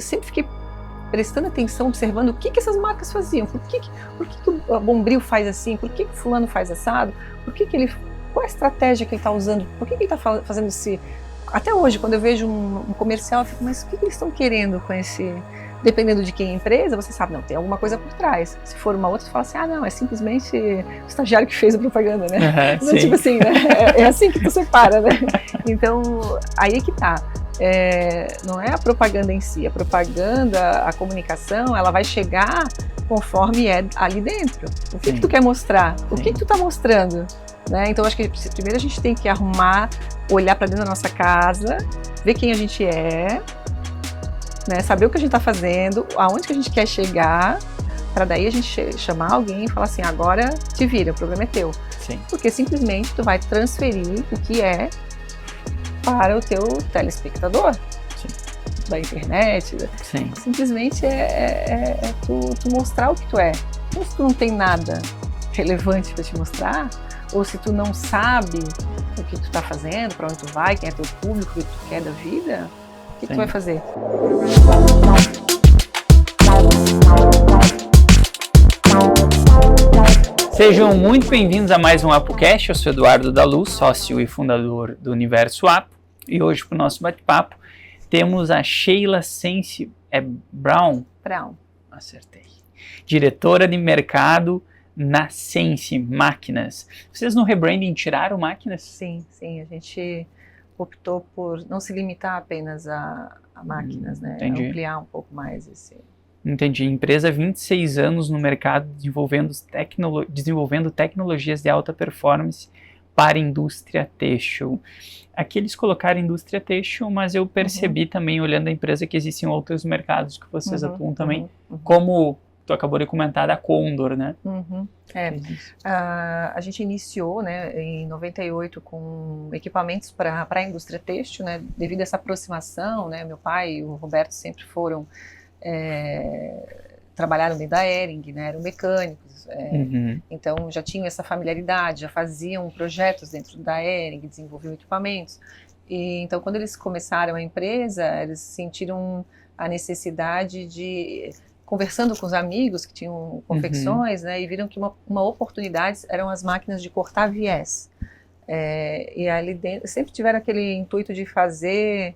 sempre fiquei prestando atenção, observando o que essas marcas faziam, por que o Bombril faz assim, por que o fulano faz assado, qual a estratégia que ele está usando, por que ele está fazendo esse... Até hoje, quando eu vejo um comercial, eu fico, mas o que eles estão querendo com esse... Dependendo de quem é a empresa, você sabe, não, tem alguma coisa por trás. Se for uma outra, você fala assim, não, é simplesmente o estagiário que fez a propaganda, né? Então, tipo assim, né? É assim que tu separa, né? Então, aí é que tá. Não é a propaganda em si, a propaganda, a comunicação, ela vai chegar conforme é ali dentro. O que tu quer mostrar? O que tu tá mostrando? Né? Então, acho que primeiro a gente tem que arrumar, olhar para dentro da nossa casa, ver quem a gente é, né? Saber o que a gente está fazendo, aonde que a gente quer chegar, para daí a gente chamar alguém e falar assim, agora te vira, o problema é teu. Sim. Porque simplesmente tu vai transferir o que é para o teu telespectador. Sim. Da internet. Sim. Simplesmente tu mostrar o que tu é. Então, se tu não tem nada relevante para te mostrar, ou se tu não sabe o que tu está fazendo, para onde tu vai, quem é teu público, o que tu quer da vida, o que tu vai fazer? Sejam muito bem-vindos a mais um ApoCast. Eu sou Eduardo da Luz, sócio e fundador do Universo Apo. E hoje, para o nosso bate-papo, temos a Sheila Sense Brown. Acertei. Diretora de mercado na Sense Máquinas. Vocês no rebranding tiraram máquinas? Sim. A gente optou por não se limitar apenas a máquinas, né? Entendi. Ampliar um pouco mais esse... Entendi. Empresa há 26 anos no mercado desenvolvendo tecnologias de alta performance para a indústria têxtil. Aqui eles colocaram indústria têxtil, mas eu percebi também, olhando a empresa, que existem outros mercados que vocês atuam também, como tu acabou de comentar, da Condor, né? A gente iniciou, né, em 98 com equipamentos para a indústria têxtil, né, devido a essa aproximação, né, meu pai e o Roberto sempre foram... trabalharam dentro da Hering, né, eram mecânicos, então já tinham essa familiaridade, já faziam projetos dentro da Hering, desenvolviam equipamentos, e então quando eles começaram a empresa, eles sentiram a necessidade de, conversando com os amigos que tinham confecções, né, e viram que uma oportunidade eram as máquinas de cortar viés, e ali dentro sempre tiveram aquele intuito de fazer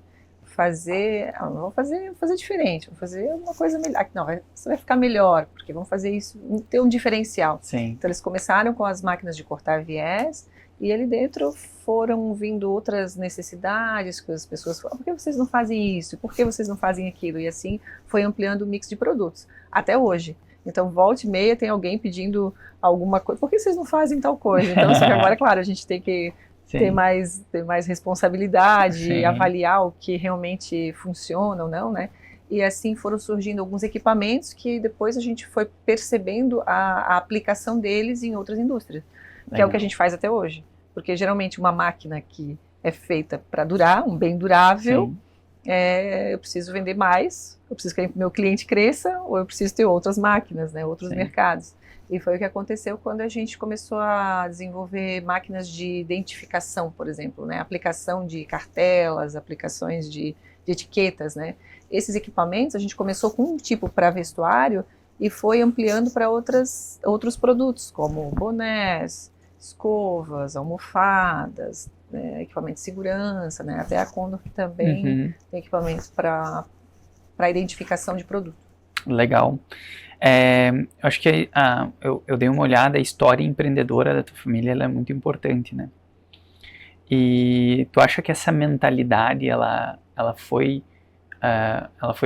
diferente, vamos fazer uma coisa melhor. Não, isso vai ficar melhor, porque vamos fazer isso, ter um diferencial. Sim. Então eles começaram com as máquinas de cortar viés, e ali dentro foram vindo outras necessidades, que as pessoas falaram, por que vocês não fazem isso? Por que vocês não fazem aquilo? E assim foi ampliando o mix de produtos, até hoje. Então volta e meia tem alguém pedindo alguma coisa, por que vocês não fazem tal coisa? Então só que agora, claro, a gente tem que ter mais responsabilidade, avaliar o que realmente funciona ou não, né? E assim foram surgindo alguns equipamentos que depois a gente foi percebendo a aplicação deles em outras indústrias, que é o que a gente faz até hoje. Porque geralmente uma máquina que é feita para durar, um bem durável, eu preciso vender mais, eu preciso que o meu cliente cresça, ou eu preciso ter outras máquinas, né, outros mercados. E foi o que aconteceu quando a gente começou a desenvolver máquinas de identificação, por exemplo, né? Aplicação de cartelas, aplicações de etiquetas, né? Esses equipamentos a gente começou com um tipo para vestuário e foi ampliando para outros produtos, como bonés, escovas, almofadas, né? Equipamento de segurança, né? Até a Condor também tem equipamentos para identificação de produto. Legal. Acho que eu dei uma olhada, a história empreendedora da tua família, ela é muito importante, né? E tu acha que essa mentalidade, ela foi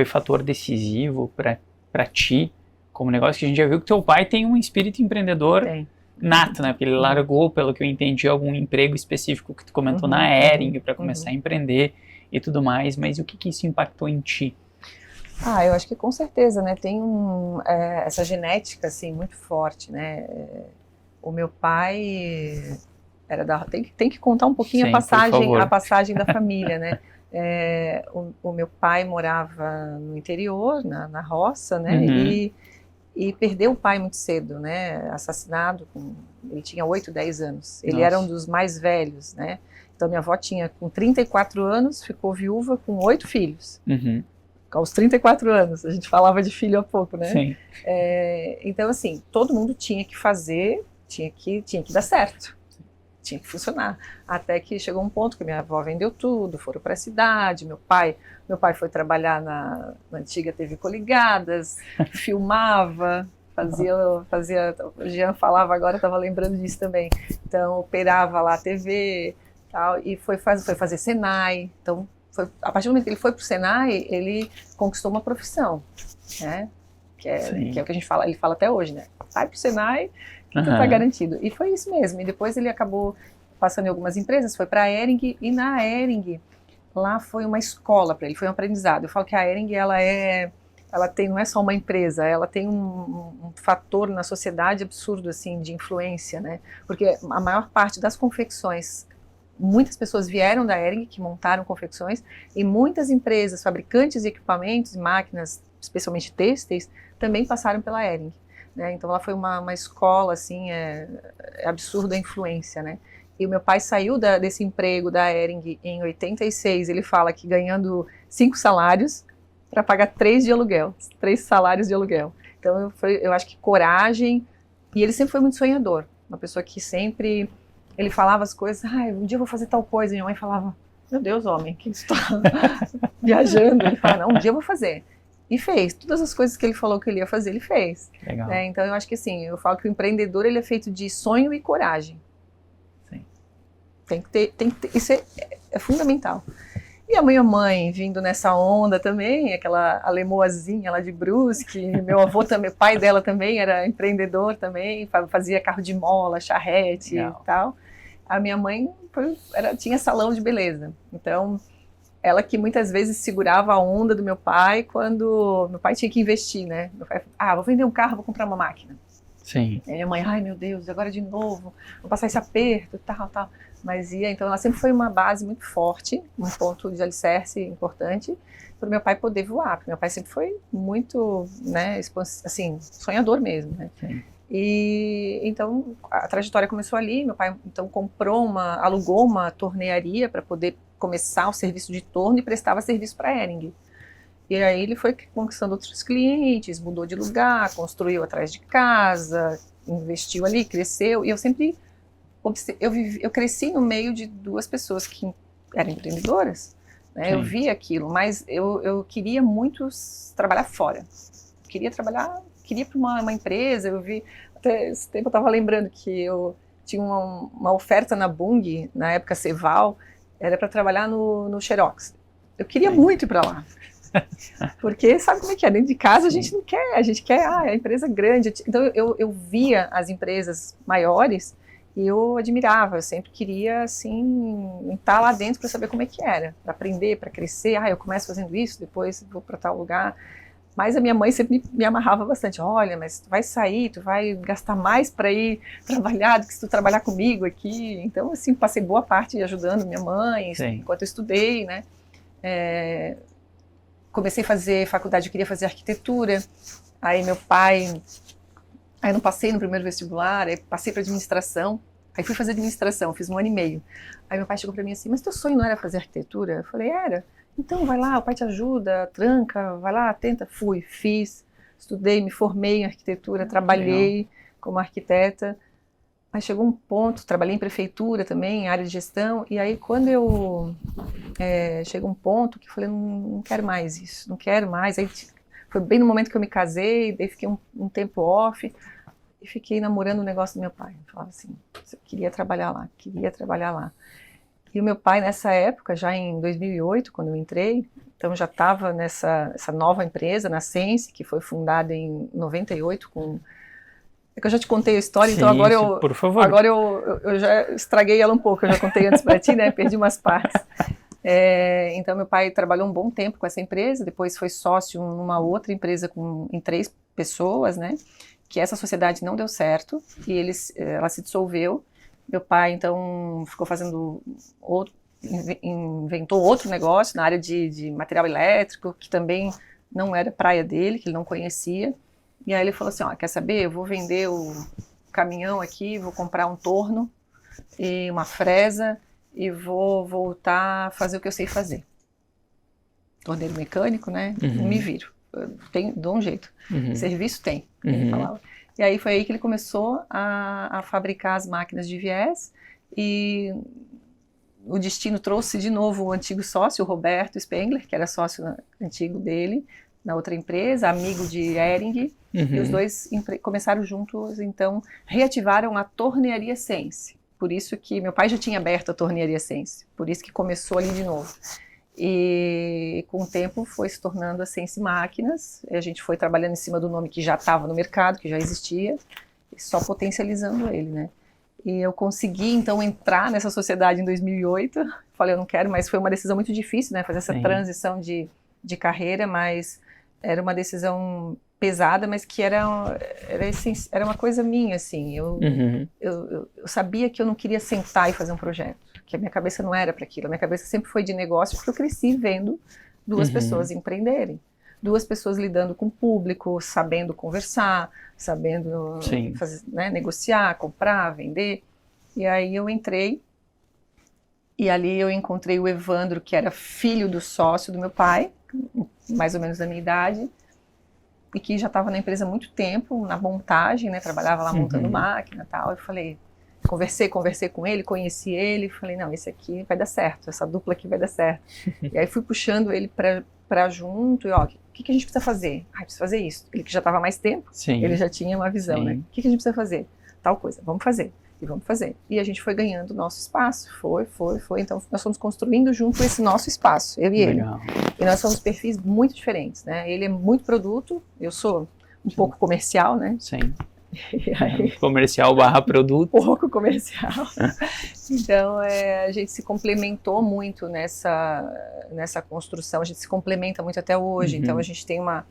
fator decisivo para ti, como negócio, que a gente já viu que teu pai tem um espírito empreendedor nato, né? Porque ele largou, pelo que eu entendi, algum emprego específico que tu comentou na Hering para começar a empreender e tudo mais, mas o que isso impactou em ti? Eu acho que com certeza, né, tem essa genética, assim, muito forte, né, o meu pai tem que contar um pouquinho a passagem da família, né, o meu pai morava no interior, na roça, né, e perdeu o pai muito cedo, né, assassinado, ele tinha 8, 10 anos, ele era um dos mais velhos, né, então minha avó tinha com 34 anos, ficou viúva com 8 filhos, aos 34 anos, a gente falava de filho há pouco, né? Sim. Então, assim, todo mundo tinha que fazer, tinha que dar certo, tinha que funcionar. Até que chegou um ponto que minha avó vendeu tudo, foram para a cidade, meu pai foi trabalhar na antiga TV Coligadas, filmava, fazia, o Jean falava agora, estava lembrando disso também, então operava lá a TV, tal, e foi fazer Senai, então a partir do momento que ele foi para o Senai, ele conquistou uma profissão, né? Que é o que a gente fala, ele fala até hoje, né? Vai para o Senai, que tu tá garantido. E foi isso mesmo. E depois ele acabou passando em algumas empresas, foi para a Hering, e na Hering, lá foi uma escola para ele, foi um aprendizado. Eu falo que a Hering, ela tem, não é só uma empresa, ela tem um fator na sociedade absurdo, assim, de influência, né? Porque a maior parte das confecções, muitas pessoas vieram da Hering, que montaram confecções, e muitas empresas, fabricantes de equipamentos e máquinas, especialmente têxteis, também passaram pela Hering, né? Então ela foi uma escola, assim, é absurda a influência, né? E o meu pai saiu desse emprego da Hering em 86, ele fala que ganhando 5 salários para pagar 3 de aluguel, 3 salários de aluguel. Então eu acho que coragem, e ele sempre foi muito sonhador, uma pessoa que sempre, ele falava as coisas, um dia eu vou fazer tal coisa, e minha mãe falava, meu Deus, homem, que você está viajando? Ele fala, não, um dia eu vou fazer. E fez. Todas as coisas que ele falou que ele ia fazer, ele fez. Legal. Né? Então eu acho que assim, eu falo que o empreendedor, ele é feito de sonho e coragem. Sim. Tem que ter, isso é fundamental. E a minha mãe vindo nessa onda também, aquela alemoazinha lá de Brusque, meu avô também, o pai dela também era empreendedor também, fazia carro de mola, charrete e tal. A minha mãe tinha salão de beleza, então ela que muitas vezes segurava a onda do meu pai quando meu pai tinha que investir, né? Meu pai, vou vender um carro, vou comprar uma máquina. Sim. E minha mãe, ai meu Deus, agora de novo, vou passar esse aperto, tal. Mas então ela sempre foi uma base muito forte, um ponto de alicerce importante para o meu pai poder voar, porque meu pai sempre foi muito, né, assim, sonhador mesmo, né? Sim. E então a trajetória começou ali, meu pai então alugou uma tornearia para poder começar o serviço de torno e prestava serviço para a Hering. E aí ele foi conquistando outros clientes, mudou de lugar, construiu atrás de casa, investiu ali, cresceu, e eu sempre eu cresci no meio de duas pessoas que eram empreendedoras, né? Eu via aquilo, mas eu queria muito trabalhar fora. Queria ir para uma empresa, eu vi, até esse tempo eu estava lembrando que eu tinha uma oferta na Bung, na época Ceval, era para trabalhar no Xerox. Eu queria muito ir para lá. Porque sabe como é que é? Dentro de casa a gente não quer, a gente quer a empresa grande. Então eu via as empresas maiores e eu admirava, eu sempre queria assim estar lá dentro para saber como é que era, para aprender, para crescer. Eu começo fazendo isso, depois vou para tal lugar. Mas a minha mãe sempre me amarrava bastante. Olha, mas tu vai sair, tu vai gastar mais para ir trabalhar do que se tu trabalhar comigo aqui. Então, assim, passei boa parte ajudando minha mãe, enquanto eu estudei, né? Comecei a fazer faculdade, eu queria fazer arquitetura. Aí meu pai... Aí eu não passei no primeiro vestibular, aí passei para administração. Aí fui fazer administração, fiz 1 ano e meio. Aí meu pai chegou para mim assim, mas teu sonho não era fazer arquitetura? Eu falei, era. Então vai lá, o pai te ajuda, tranca, vai lá, tenta. Fui, fiz, estudei, me formei em arquitetura, trabalhei como arquiteta. Mas chegou um ponto, trabalhei em prefeitura também, em área de gestão, e aí quando chegou um ponto que eu falei, não quero mais isso, não quero mais. Aí foi bem no momento que eu me casei, daí fiquei um tempo off, e fiquei namorando o negócio do meu pai. Eu falava assim, eu queria trabalhar lá. E o meu pai, nessa época, já em 2008, quando eu entrei, então já estava nessa nova empresa, na Sense, que foi fundada em 98 com... É que eu já te contei a história, então agora por favor. Agora eu já estraguei ela um pouco, eu já contei antes para ti, né? Perdi umas partes. Então meu pai trabalhou um bom tempo com essa empresa, depois foi sócio numa outra empresa em 3 pessoas, né? Que essa sociedade não deu certo e ela se dissolveu. Meu pai então ficou fazendo inventou outro negócio na área de material elétrico, que também não era praia dele, que ele não conhecia. E aí ele falou assim, quer saber, eu vou vender o caminhão aqui, vou comprar um torno e uma fresa e vou voltar a fazer o que eu sei fazer. torneiro mecânico, né? Uhum. Me viro. Dou um jeito. Uhum. Serviço tem, ele falava. E aí foi aí que ele começou a fabricar as máquinas de viés e o destino trouxe de novo o antigo sócio, o Roberto Spengler, que era sócio antigo dele, na outra empresa, amigo de Hering, e os dois começaram juntos, então reativaram a Tornearia Sense. Por isso que meu pai já tinha aberto a Tornearia Sense, por isso que começou ali de novo. E com o tempo foi se tornando a Sense Máquinas, e a gente foi trabalhando em cima do nome que já estava no mercado, que já existia, e só potencializando ele, né? E eu consegui, então, entrar nessa sociedade em 2008. Falei, eu não quero, mas foi uma decisão muito difícil, né? Fazer essa transição de carreira, mas era uma decisão pesada, mas que era uma coisa minha, assim. Eu sabia que eu não queria sentar e fazer um projeto, que a minha cabeça não era para aquilo. A minha cabeça sempre foi de negócio, porque eu cresci vendo duas pessoas empreenderem. Duas pessoas lidando com o público, sabendo conversar, sabendo fazer, né, negociar, comprar, vender. E aí eu entrei, e ali eu encontrei o Evandro, que era filho do sócio do meu pai, mais ou menos da minha idade, e que já estava na empresa há muito tempo, na montagem, né, trabalhava lá montando máquina e tal. Eu falei, conversei com ele, conheci ele, falei, não, esse aqui vai dar certo, essa dupla aqui vai dar certo. E aí fui puxando ele para junto, e ó, o que a gente precisa fazer? Precisa fazer isso. Ele que já estava há mais tempo, ele já tinha uma visão, né? O que a gente precisa fazer? Tal coisa, vamos fazer. E vamos fazer. E a gente foi ganhando o nosso espaço, foi. Então nós fomos construindo junto esse nosso espaço, eu e ele. E nós somos perfis muito diferentes, né? Ele é muito produto, eu sou um pouco comercial, né? Sim. Comercial / produto. Pouco comercial. Então, a gente se complementou muito nessa construção, a gente se complementa muito até hoje, então a gente tem uma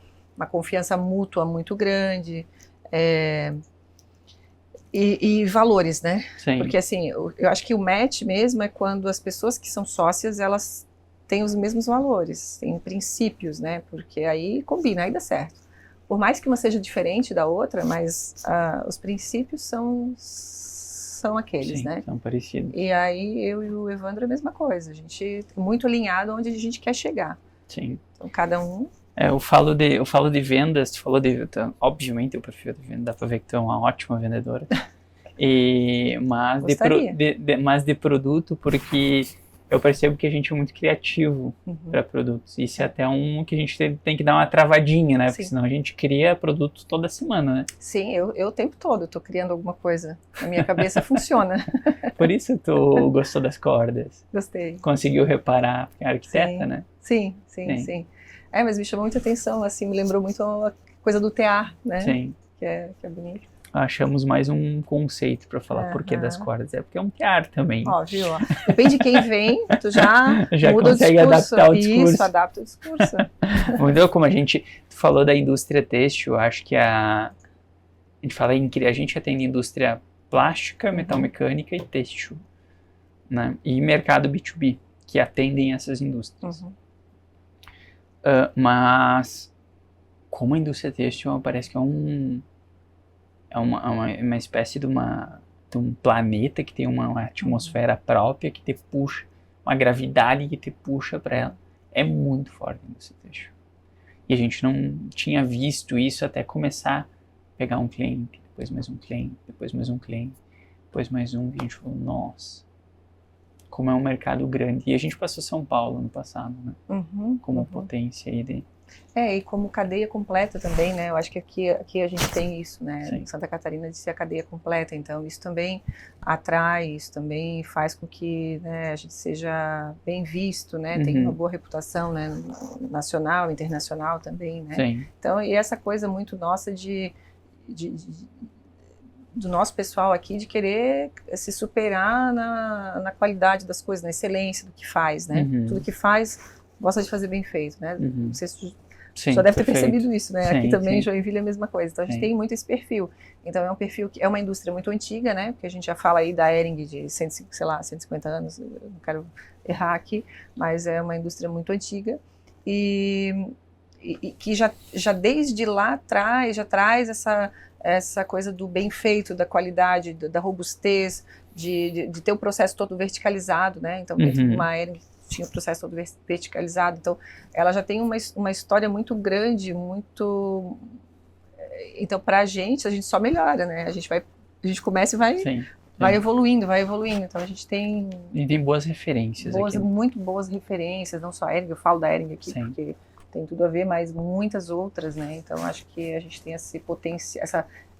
confiança mútua muito grande, e valores, né? Sim. Porque assim, eu acho que o match mesmo é quando as pessoas que são sócias, elas têm os mesmos valores, têm princípios, né? Porque aí combina, aí dá certo. Por mais que uma seja diferente da outra, mas os princípios são aqueles, né? São parecidos. E aí eu e o Evandro é a mesma coisa, a gente é muito alinhado onde a gente quer chegar. Sim. Então cada um... Eu falo de vendas, tu falou obviamente eu prefiro de venda, dá pra ver que tu é uma ótima vendedora. Mas de produto, porque eu percebo que a gente é muito criativo para produtos. Isso é até que a gente tem que dar uma travadinha, né? Porque senão a gente cria produto toda semana, né? Sim, eu o tempo todo estou criando alguma coisa. A minha cabeça funciona. Por isso tu gostou das cordas. Gostei. Conseguiu reparar, porque é arquiteta, né? Sim. Mas me chamou muita atenção, assim, me lembrou muito a coisa do tear, né? Sim. Que é bonito. Achamos mais um conceito para falar por que das cordas. É porque é um tear também. Ó, viu? Depende de quem vem, tu já muda consegue o discurso. Adaptar o discurso. Isso, adapta o discurso. Então, como tu falou da indústria têxtil, acho que a gente atende indústria plástica, metalmecânica e têxtil, né? E mercado B2B, que atendem essas indústrias. Mas, como a indústria têxtil, parece que é uma espécie de um planeta que tem uma atmosfera própria que te puxa, uma gravidade que te puxa para ela. É muito forte a indústria têxtil. E a gente não tinha visto isso até começar a pegar um cliente, depois mais um cliente, depois mais um cliente, depois mais um, e a gente falou, nossa, como é um mercado grande. E a gente passou São Paulo no passado, né? Como potência aí de... E como cadeia completa também, né? Eu acho que aqui a gente tem isso, né? Sim. Em Santa Catarina, de ser a cadeia completa. Então, isso também atrai, isso também faz com que, né, a gente seja bem visto, né? Tem uma boa reputação, né? Nacional, internacional também, né? Sim. Então, e essa coisa muito nossa do nosso pessoal aqui de querer se superar na qualidade das coisas, na excelência do que faz, né? Tudo que faz, gosta de fazer bem feito, né? Não sei se já deve ter percebido isso, né? Aqui também em Joinville é a mesma coisa. Então a gente tem muito esse perfil. Então é um perfil que é uma indústria muito antiga, né? Porque a gente já fala aí da Hering de 150 anos, eu não quero errar aqui, mas é uma indústria muito antiga e que já desde lá atrás já traz essa coisa do bem feito, da qualidade, da robustez, de ter o processo todo verticalizado, né? Então, dentro de uma Hering tinha o processo todo verticalizado. Então, ela já tem uma história muito grande, muito... Então, para a gente só melhora, né? A gente começa e vai evoluindo. Então, a gente tem... E tem boas referências aqui. Muito boas referências, não só a Hering, eu falo da Hering aqui, porque tem tudo a ver, mas muitas outras, né? Então, acho que a gente tem esse potencial,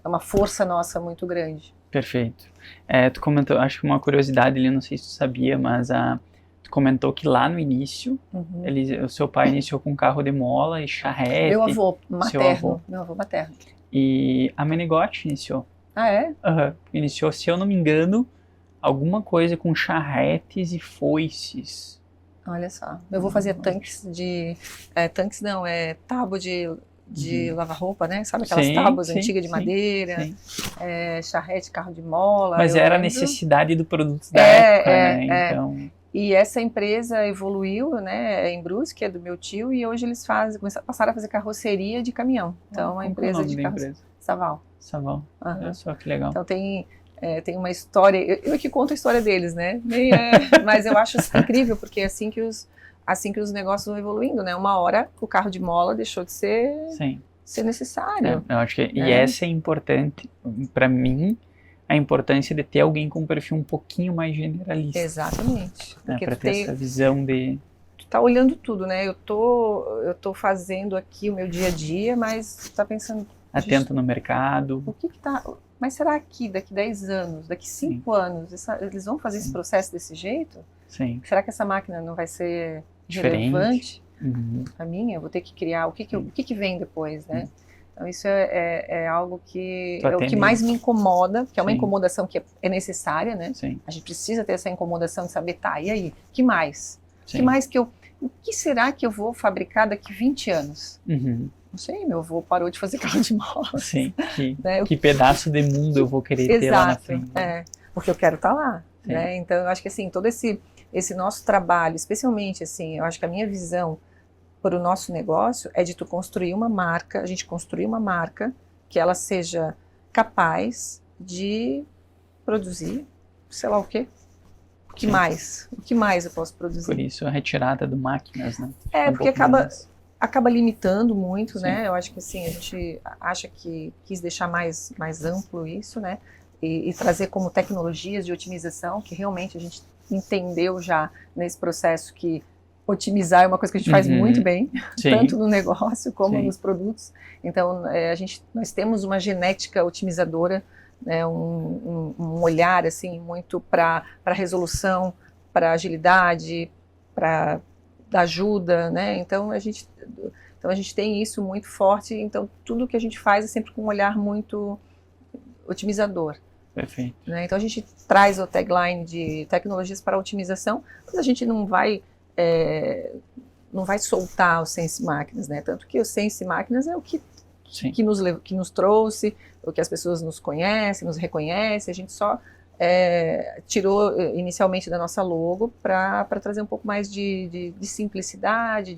é uma força nossa muito grande. Perfeito. Tu comentou, acho que uma curiosidade ali, não sei se tu sabia, mas tu comentou que lá no início, o seu pai iniciou com carro de mola e charrete. Meu avô materno. E a Menegote iniciou. Ah, é? Iniciou, se eu não me engano, alguma coisa com charretes e foices. Olha só. Eu vou fazer tanques tábua de lavar roupa, né? Sabe aquelas tábuas antigas de madeira, charrete, carro de mola. Mas era a necessidade do produto da época, né? Então... E essa empresa evoluiu, né, em Brusque, que é do meu tio, e hoje eles passaram a fazer carroceria de caminhão. Então, a empresa de carroceria. Saval. Olha só que legal. Então, tem uma história, eu que conto a história deles, né? Mas eu acho incrível, porque é assim que os negócios vão evoluindo, né? Uma hora o carro de mola deixou de ser necessário. Eu acho que e essa é importante, para mim, a importância de ter alguém com um perfil um pouquinho mais generalista. Exatamente. Para ter essa visão de... Tu tá olhando tudo, né? Eu tô fazendo aqui o meu dia a dia, mas tu tá pensando... Atento no mercado. O que tá... Mas será que daqui 10 anos, daqui 5 anos, eles vão fazer esse processo desse jeito? Sim. Será que essa máquina não vai ser diferente, relevante para mim? Eu vou ter que criar o que vem depois, né? Então isso é algo que é o que mais me incomoda, que é uma incomodação que é necessária, né? Sim. A gente precisa ter essa incomodação de saber, tá, e aí? Que mais? O que será que eu vou fabricar daqui 20 anos? Não sei, meu avô parou de fazer carro de mola. Sim, que pedaço de mundo eu vou querer ter lá na frente. Porque eu quero estar lá, né? Então eu acho que assim, todo esse nosso trabalho, especialmente assim, eu acho que a minha visão para o nosso negócio é de tu construir uma marca, a gente construir uma marca que ela seja capaz de produzir, sei lá o quê. O que mais? O que mais eu posso produzir? Por isso a retirada do máquinas, né? Porque acaba limitando muito, né? Eu acho que assim, a gente acha que quis deixar mais amplo isso, né? E trazer como tecnologias de otimização, que realmente a gente entendeu já nesse processo que otimizar é uma coisa que a gente faz muito bem, tanto no negócio como nos produtos. Então, nós temos uma genética otimizadora, né, um olhar assim muito para resolução, para agilidade, para ajuda, né? Então a gente tem isso muito forte. Então tudo que a gente faz é sempre com um olhar muito otimizador. Perfeito. Né? Então a gente traz o tagline de tecnologias para otimização, mas a gente não vai soltar o Sense Máquinas, né? Tanto que o Sense Máquinas é o que nos trouxe, o que as pessoas nos conhecem, nos reconhecem. A gente só tirou inicialmente da nossa logo para trazer um pouco mais de simplicidade,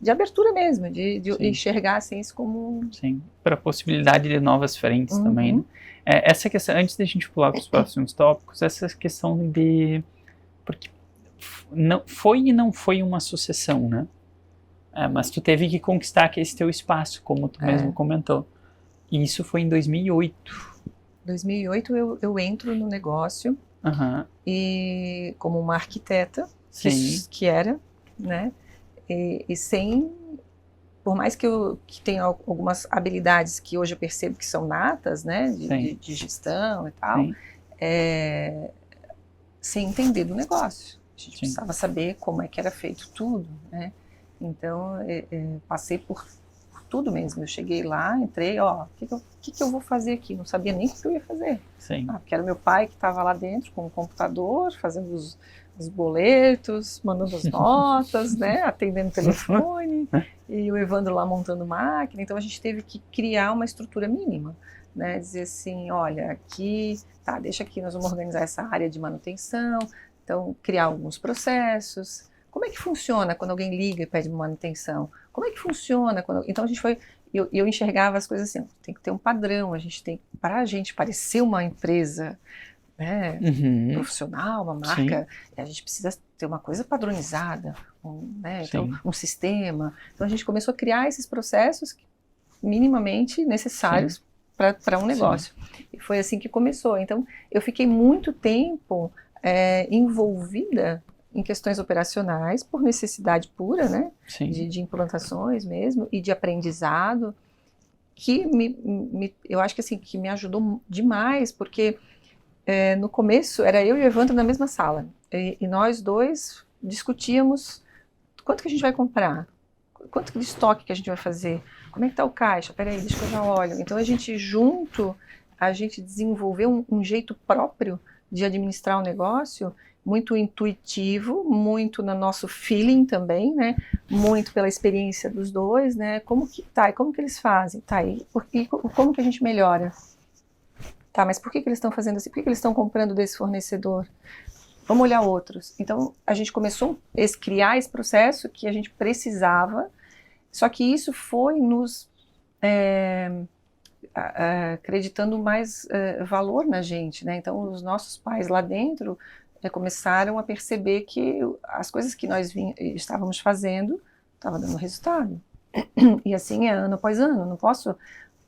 de abertura mesmo, de enxergar a Sense como... Sim, para a possibilidade de novas frentes também, né? Essa questão, antes da gente pular para os próximos tópicos, essa questão de... Porque não foi uma sucessão, né? Mas tu teve que conquistar esse teu espaço, como tu mesmo comentou. E isso foi em 2008. 2008 eu entro no negócio e como uma arquiteta que era, né? E sem, por mais que tenha algumas habilidades que hoje eu percebo que são natas, né? De gestão e tal, sem entender do negócio. A gente precisava saber como é que era feito tudo, né? Então, passei por tudo mesmo. Eu cheguei lá, entrei, o que eu vou fazer aqui? Não sabia nem o que eu ia fazer. Porque era meu pai que estava lá dentro com o computador, fazendo os boletos, mandando as notas, né? Atendendo o telefone, e o Evandro lá montando máquina. Então, a gente teve que criar uma estrutura mínima, né? Dizer assim, olha, aqui, deixa aqui, nós vamos organizar essa área de manutenção. Então, criar alguns processos. Como é que funciona quando alguém liga e pede manutenção? Como é que funciona quando... Então a gente foi... Eu enxergava as coisas assim, tem que ter um padrão, para a gente parecer uma empresa né, Uhum. profissional, uma marca, a gente precisa ter uma coisa padronizada, né, então, um sistema. Então a gente começou a criar esses processos minimamente necessários para um negócio. E foi assim que começou. Então eu fiquei muito tempo envolvida em questões operacionais por necessidade pura, né, de implantações mesmo e de aprendizado, que eu acho que assim que me ajudou demais, porque no começo era eu e o Evandro na mesma sala e nós dois discutíamos quanto que a gente vai comprar, quanto de estoque que a gente vai fazer, como é que está o caixa, peraí, deixa que eu já olho. Então a gente junto, a gente desenvolveu um jeito próprio de administrar o negócio, muito intuitivo, muito no nosso feeling também, né? Muito pela experiência dos dois, né? Como que tá, e como que eles fazem, tá, e como que a gente melhora? Tá, mas por que eles estão fazendo assim? Por que eles estão comprando desse fornecedor? Vamos olhar outros. Então a gente começou a criar esse processo que a gente precisava, só que isso foi nos acreditando mais valor na gente, né? Então os nossos pais lá dentro começaram a perceber que as coisas que nós estávamos fazendo estavam dando resultado. E assim é ano após ano. Não posso...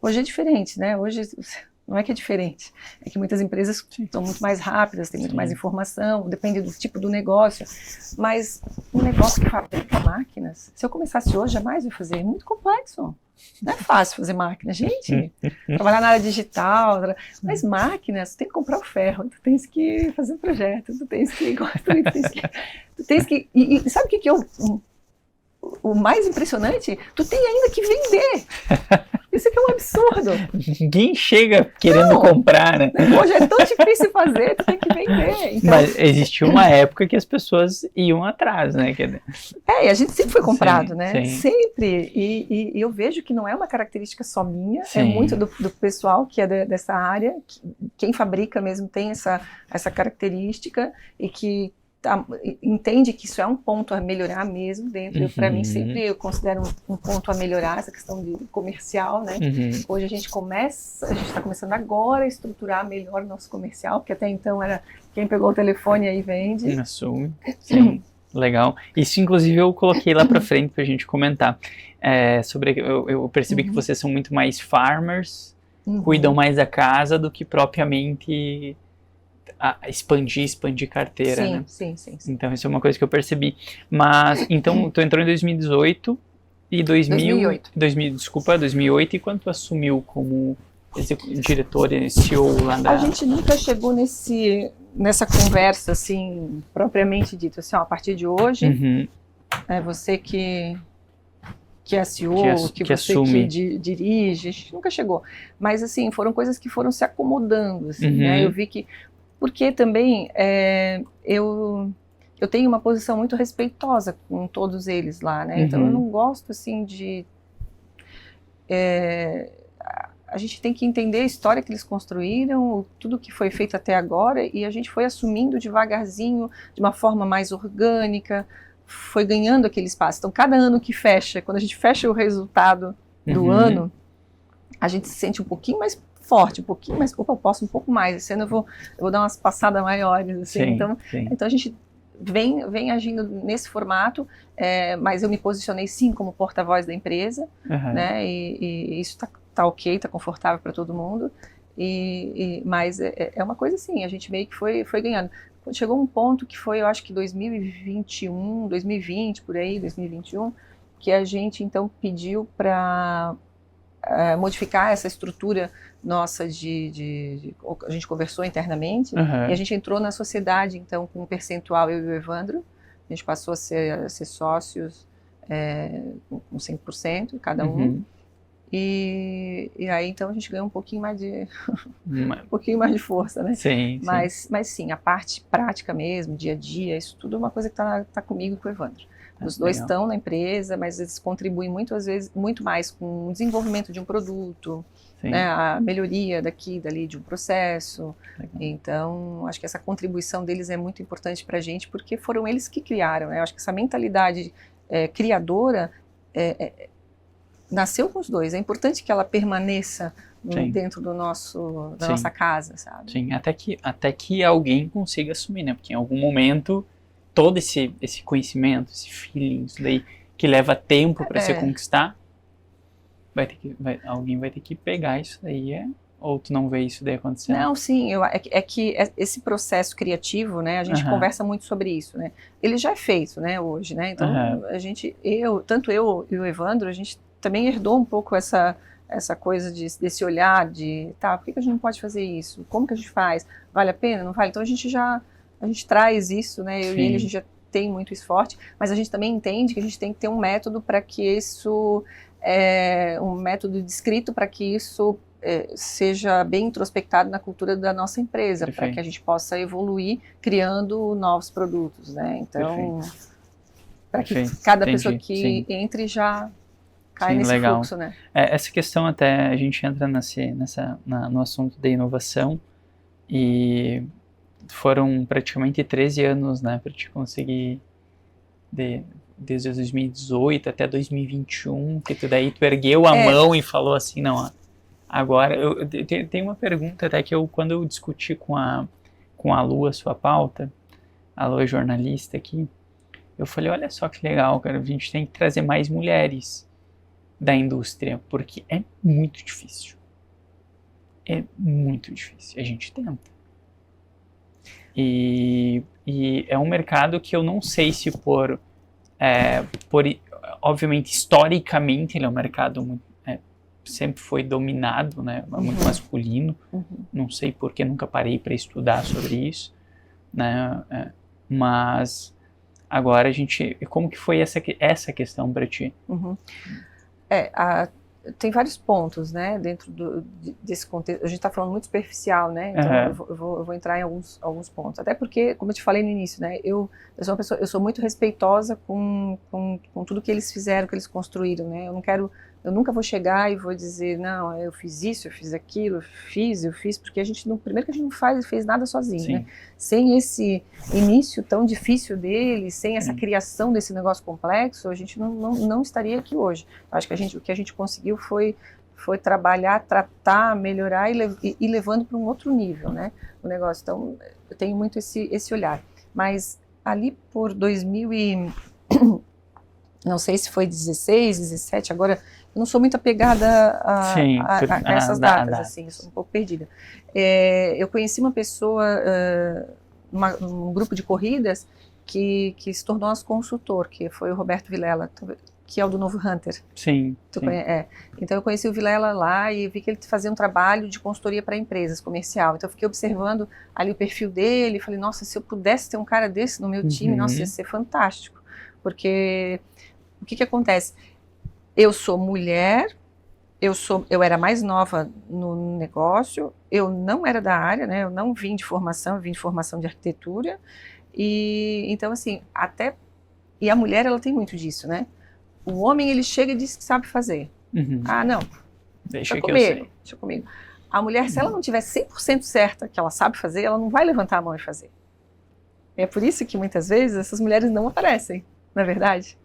Hoje é diferente, né? Hoje não é que é diferente, é que muitas empresas estão muito mais rápidas, têm muito mais informação, depende do tipo do negócio. Mas um negócio que fabrica máquinas, se eu começasse hoje, jamais ia fazer. É muito complexo. Não é fácil fazer máquina, gente. Trabalhar na área digital, mas máquinas, tu tem que comprar o ferro, tu tens que fazer um projeto, tu tens que construir, tu tens que e sabe o que é o mais impressionante? Tu tem ainda que vender. Isso aqui é um absurdo. Ninguém chega querendo comprar, né? Hoje é tão difícil fazer, tu tem que vender. Então... Mas existiu uma época que as pessoas iam atrás, né? E a gente sempre foi comprado, né? Sim. Sempre. E eu vejo que não é uma característica só minha, é muito do pessoal que é dessa área. Quem fabrica mesmo tem essa característica e que entende que isso é um ponto a melhorar mesmo dentro. Para mim sempre eu considero um ponto a melhorar essa questão de comercial, né? Hoje a gente está começando agora a estruturar melhor o nosso comercial, porque até então era quem pegou o telefone aí vende. Assume. Sim. Legal. Isso inclusive eu coloquei lá para frente pra gente comentar. Eu percebi que vocês são muito mais farmers, cuidam mais da casa do que propriamente expandir carteira, né? Sim. Então isso é uma coisa que eu percebi. Mas, então, tu entrou em 2018 e 2008, e quando tu assumiu como diretor e CEO lá da... A gente nunca chegou nessa conversa, assim, propriamente dito, assim, a partir de hoje, é você que é CEO, que você assume. que dirige, a gente nunca chegou. Mas, assim, foram coisas que foram se acomodando, assim, né? Eu vi que porque também eu tenho uma posição muito respeitosa com todos eles lá, né? Então eu não gosto assim de... a gente tem que entender a história que eles construíram, tudo que foi feito até agora, e a gente foi assumindo devagarzinho, de uma forma mais orgânica, foi ganhando aquele espaço. Então cada ano que fecha, quando a gente fecha o resultado do ano, a gente se sente um pouquinho mais forte, um pouquinho mais, opa, eu posso um pouco mais, esse ano eu vou dar umas passadas maiores, assim, então a gente vem agindo nesse formato, mas eu me posicionei sim como porta-voz da empresa, né, e isso tá ok, tá confortável para todo mundo, mas é uma coisa assim, a gente meio que foi ganhando. Chegou um ponto que foi, eu acho que 2021, 2020, por aí, 2021, que a gente então pediu para modificar essa estrutura nossa a gente conversou internamente, e a gente entrou na sociedade, então, com um percentual, eu e o Evandro, a gente passou a ser sócios com 100%, cada um, e aí, então, a gente ganhou um pouquinho mais de um pouquinho mais de força, né? Mas sim, a parte prática mesmo, dia a dia, isso tudo é uma coisa que tá comigo e com o Evandro. Os dois estão na empresa, mas eles contribuem muitas vezes, muito mais com o desenvolvimento de um produto, né, a melhoria dali de um processo. Então, acho que essa contribuição deles é muito importante para a gente, porque foram eles que criaram, né? Eu acho que essa mentalidade criadora nasceu com os dois. É importante que ela permaneça Sim. dentro da Sim. nossa casa, sabe? Sim, até que alguém consiga assumir, né? Porque em algum momento todo esse conhecimento, esse feeling, isso daí que leva tempo para se conquistar, alguém vai ter que pegar isso daí, ou tu não vê isso daí acontecendo? Não, sim, é que esse processo criativo, né, a gente conversa muito sobre isso, né, ele já é feito, né, hoje, né, então tanto eu e o Evandro, a gente também herdou um pouco essa coisa desse olhar de, tá, por que a gente não pode fazer isso? Como que a gente faz? Vale a pena? Não vale? Então a gente traz isso, né, eu e ele, a gente já tem muito isso forte, mas a gente também entende que a gente tem que ter um método para que isso, um método descrito para que isso seja bem introspectado na cultura da nossa empresa, para que a gente possa evoluir criando novos produtos, né? Então, para que cada pessoa que entre já cai nesse fluxo, né? Essa questão até, a gente entra no assunto da inovação, e foram praticamente 13 anos, né, para te conseguir, desde 2018 até 2021, que tu ergueu a mão e falou assim, não, agora, eu tenho uma pergunta até que quando eu discuti com a Lu a sua pauta, a Lu é jornalista aqui, eu falei, olha só que legal, cara, a gente tem que trazer mais mulheres da indústria, porque é muito difícil. É muito difícil, a gente tenta. E é um mercado que eu não sei se obviamente, historicamente, ele é um mercado muito, sempre foi dominado, né, muito masculino, não sei porque nunca parei para estudar sobre isso, né, mas agora como que foi essa questão para ti? Tem vários pontos, né, dentro desse contexto. A gente está falando muito superficial, né, então eu vou entrar em alguns pontos, até porque, como eu te falei no início, né, eu sou uma pessoa, eu sou muito respeitosa com tudo que eles fizeram, que eles construíram, né, eu nunca vou chegar e vou dizer, não, eu fiz isso, eu fiz aquilo, eu fiz, porque primeiro que a gente não fez nada sozinho, né, sem esse início tão difícil dele, sem essa criação desse negócio complexo, a gente não estaria aqui hoje. Acho que o que a gente conseguiu foi trabalhar, tratar, melhorar e levando para um outro nível, né, o negócio. Então, eu tenho muito esse olhar. Mas ali por 2000 não sei se foi 16, 17, agora eu não sou muito apegada a essas datas, assim, eu sou um pouco perdida. Eu conheci uma pessoa, num grupo de corridas, que se tornou nosso consultor, que foi o Roberto Vilela, que é o do Novo Hunter. Sim. Então eu conheci o Vilela lá e vi que ele fazia um trabalho de consultoria para empresas, comercial. Então eu fiquei observando ali o perfil dele e falei, nossa, se eu pudesse ter um cara desse no meu time, nossa, ia ser fantástico. Porque o que acontece? Eu sou mulher, eu era mais nova no negócio, eu não era da área, né? Eu não vim de formação, eu vim de formação de arquitetura. E então, assim, e a mulher, ela tem muito disso, né? O homem, ele chega e diz que sabe fazer. Ah, não, deixa comigo. A mulher, se ela não tiver 100% certa que ela sabe fazer, ela não vai levantar a mão e fazer. É por isso que muitas vezes essas mulheres não aparecem, na verdade.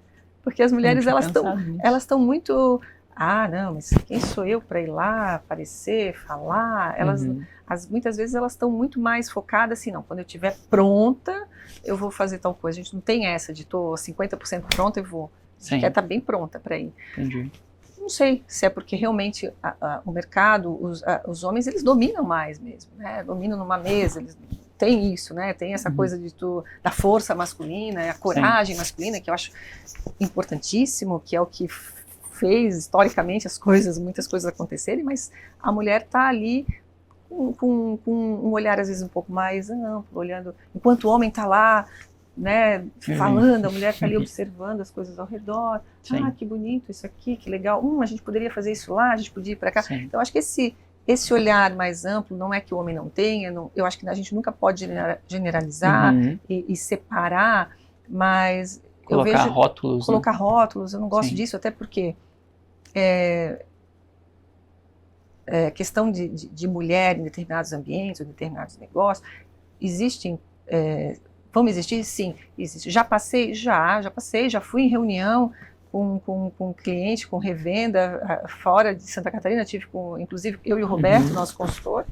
Porque as mulheres, elas estão muito, não, mas quem sou eu para ir lá, aparecer, falar? Muitas vezes elas estão muito mais focadas assim, não, quando eu estiver pronta, eu vou fazer tal coisa. A gente não tem essa de estou 50% pronta, eu vou. A gente quer estar bem pronta para ir. Entendi. Não sei se é porque realmente o mercado, os homens, eles dominam mais mesmo, né? Dominam numa mesa, eles têm isso, né? Tem essa coisa da força masculina, a coragem masculina, que eu acho importantíssimo, que é o que fez historicamente muitas coisas acontecerem, mas a mulher está ali com um olhar às vezes um pouco mais amplo, olhando, enquanto o homem está lá, né, falando, a mulher está ali observando as coisas ao redor. Que bonito isso aqui, que legal, a gente poderia fazer isso lá, a gente podia ir para cá. Então acho que esse olhar mais amplo, não é que o homem não tenha, eu acho que a gente nunca pode generalizar e separar, mas colocar rótulos. Colocar rótulos, eu não gosto disso, até porque questão de mulher em determinados ambientes, ou determinados negócios, vão existir? Sim, existe. Já passei? Já passei, já fui em reunião com um cliente, com revenda fora de Santa Catarina, inclusive eu e o Roberto, nosso consultor,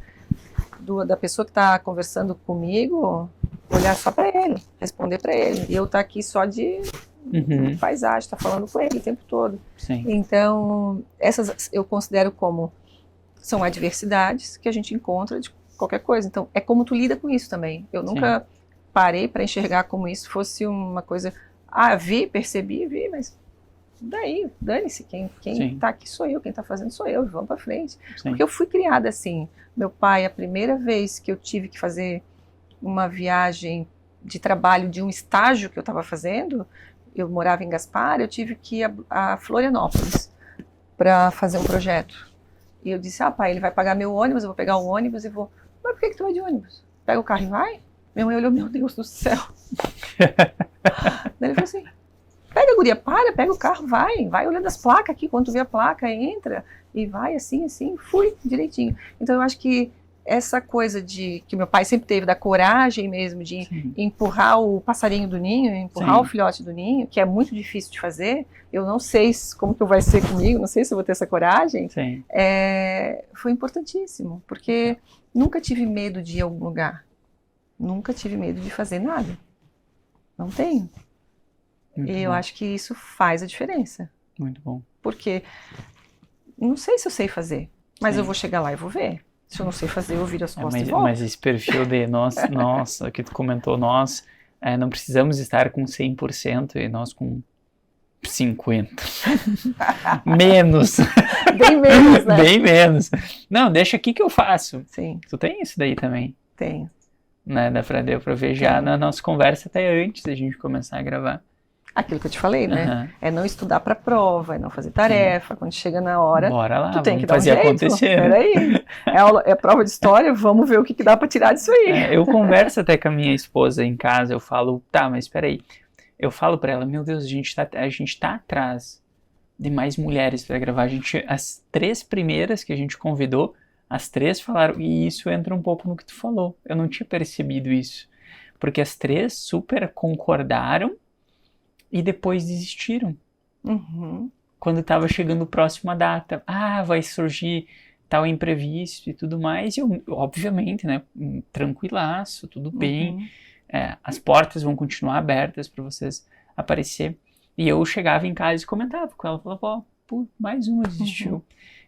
da pessoa que está conversando comigo, olhar só para ele, responder para ele. E eu estar aqui só de paisagem, estar falando com ele o tempo todo. Sim. Então, essas eu considero como são adversidades que a gente encontra de qualquer coisa. Então, é como tu lida com isso também. Eu nunca parei para enxergar como isso fosse uma coisa... percebi, mas daí, dane-se, quem tá aqui sou eu, quem tá fazendo sou eu, vamos para frente. Sim. Porque eu fui criada assim. Meu pai, a primeira vez que eu tive que fazer uma viagem de trabalho de um estágio que eu estava fazendo, eu morava em Gaspar, eu tive que ir a Florianópolis para fazer um projeto. E eu disse, pai, ele vai pagar meu ônibus, eu vou pegar o ônibus e vou... Mas por que tu vai de ônibus? Pega o carro e vai? Minha mãe olhou, meu Deus do céu. Daí ele falou assim, pega a guria, pega o carro, vai olhando as placas aqui, quando tu vê a placa, entra, e vai assim, fui direitinho. Então eu acho que essa coisa que meu pai sempre teve, da coragem mesmo, de empurrar o passarinho do ninho, empurrar o filhote do ninho, que é muito difícil de fazer, eu não sei como que vai ser comigo, não sei se eu vou ter essa coragem, foi importantíssimo, porque nunca tive medo de ir a algum lugar, nunca tive medo de fazer nada, não tenho. Muito e eu acho que isso faz a diferença. Muito bom. Porque não sei se eu sei fazer, mas eu vou chegar lá e vou ver. Se eu não sei fazer, eu viro as costas e volto. Mas esse perfil de nós, que tu comentou, nós não precisamos estar com 100% e nós com 50%. Menos. Bem menos, né? Bem menos. Não, deixa aqui que eu faço. Sim. Tu tem isso daí também? Tenho. Né? Deu pra ver já na nossa conversa até antes da gente começar a gravar. Aquilo que eu te falei, né? É não estudar para prova, é não fazer tarefa. Quando chega na hora, bora lá, tu tem que dar fazer um jeito. Acontecer. Peraí, é prova de história, vamos ver o que dá para tirar disso aí. Eu converso até com a minha esposa em casa, eu falo, mas peraí. Eu falo para ela, meu Deus, a gente tá atrás de mais mulheres para gravar. As 3 primeiras que a gente convidou, as 3 falaram, e isso entra um pouco no que tu falou. Eu não tinha percebido isso. Porque as 3 super concordaram e depois desistiram. Quando estava chegando próximo a data. Vai surgir tal imprevisto e tudo mais. E eu, obviamente, né, tranquilaço, tudo bem. As portas vão continuar abertas para vocês aparecer. E eu chegava em casa e comentava com ela. Falava, mais uma desistiu.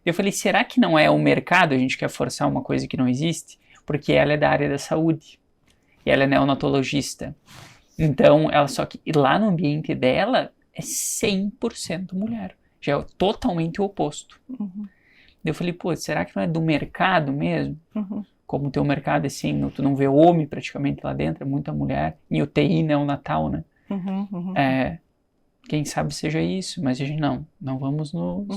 E eu falei, será que não é o mercado? A gente quer forçar uma coisa que não existe? Porque ela é da área da saúde. E ela é neonatologista. Então, só que lá no ambiente dela é 100% mulher. Já é totalmente o oposto. Eu falei, será que não é do mercado mesmo? Como o teu mercado é assim, tu não vê homem praticamente lá dentro, é muita mulher. Em UTI neonatal, né? Quem sabe seja isso, mas a gente não vamos nos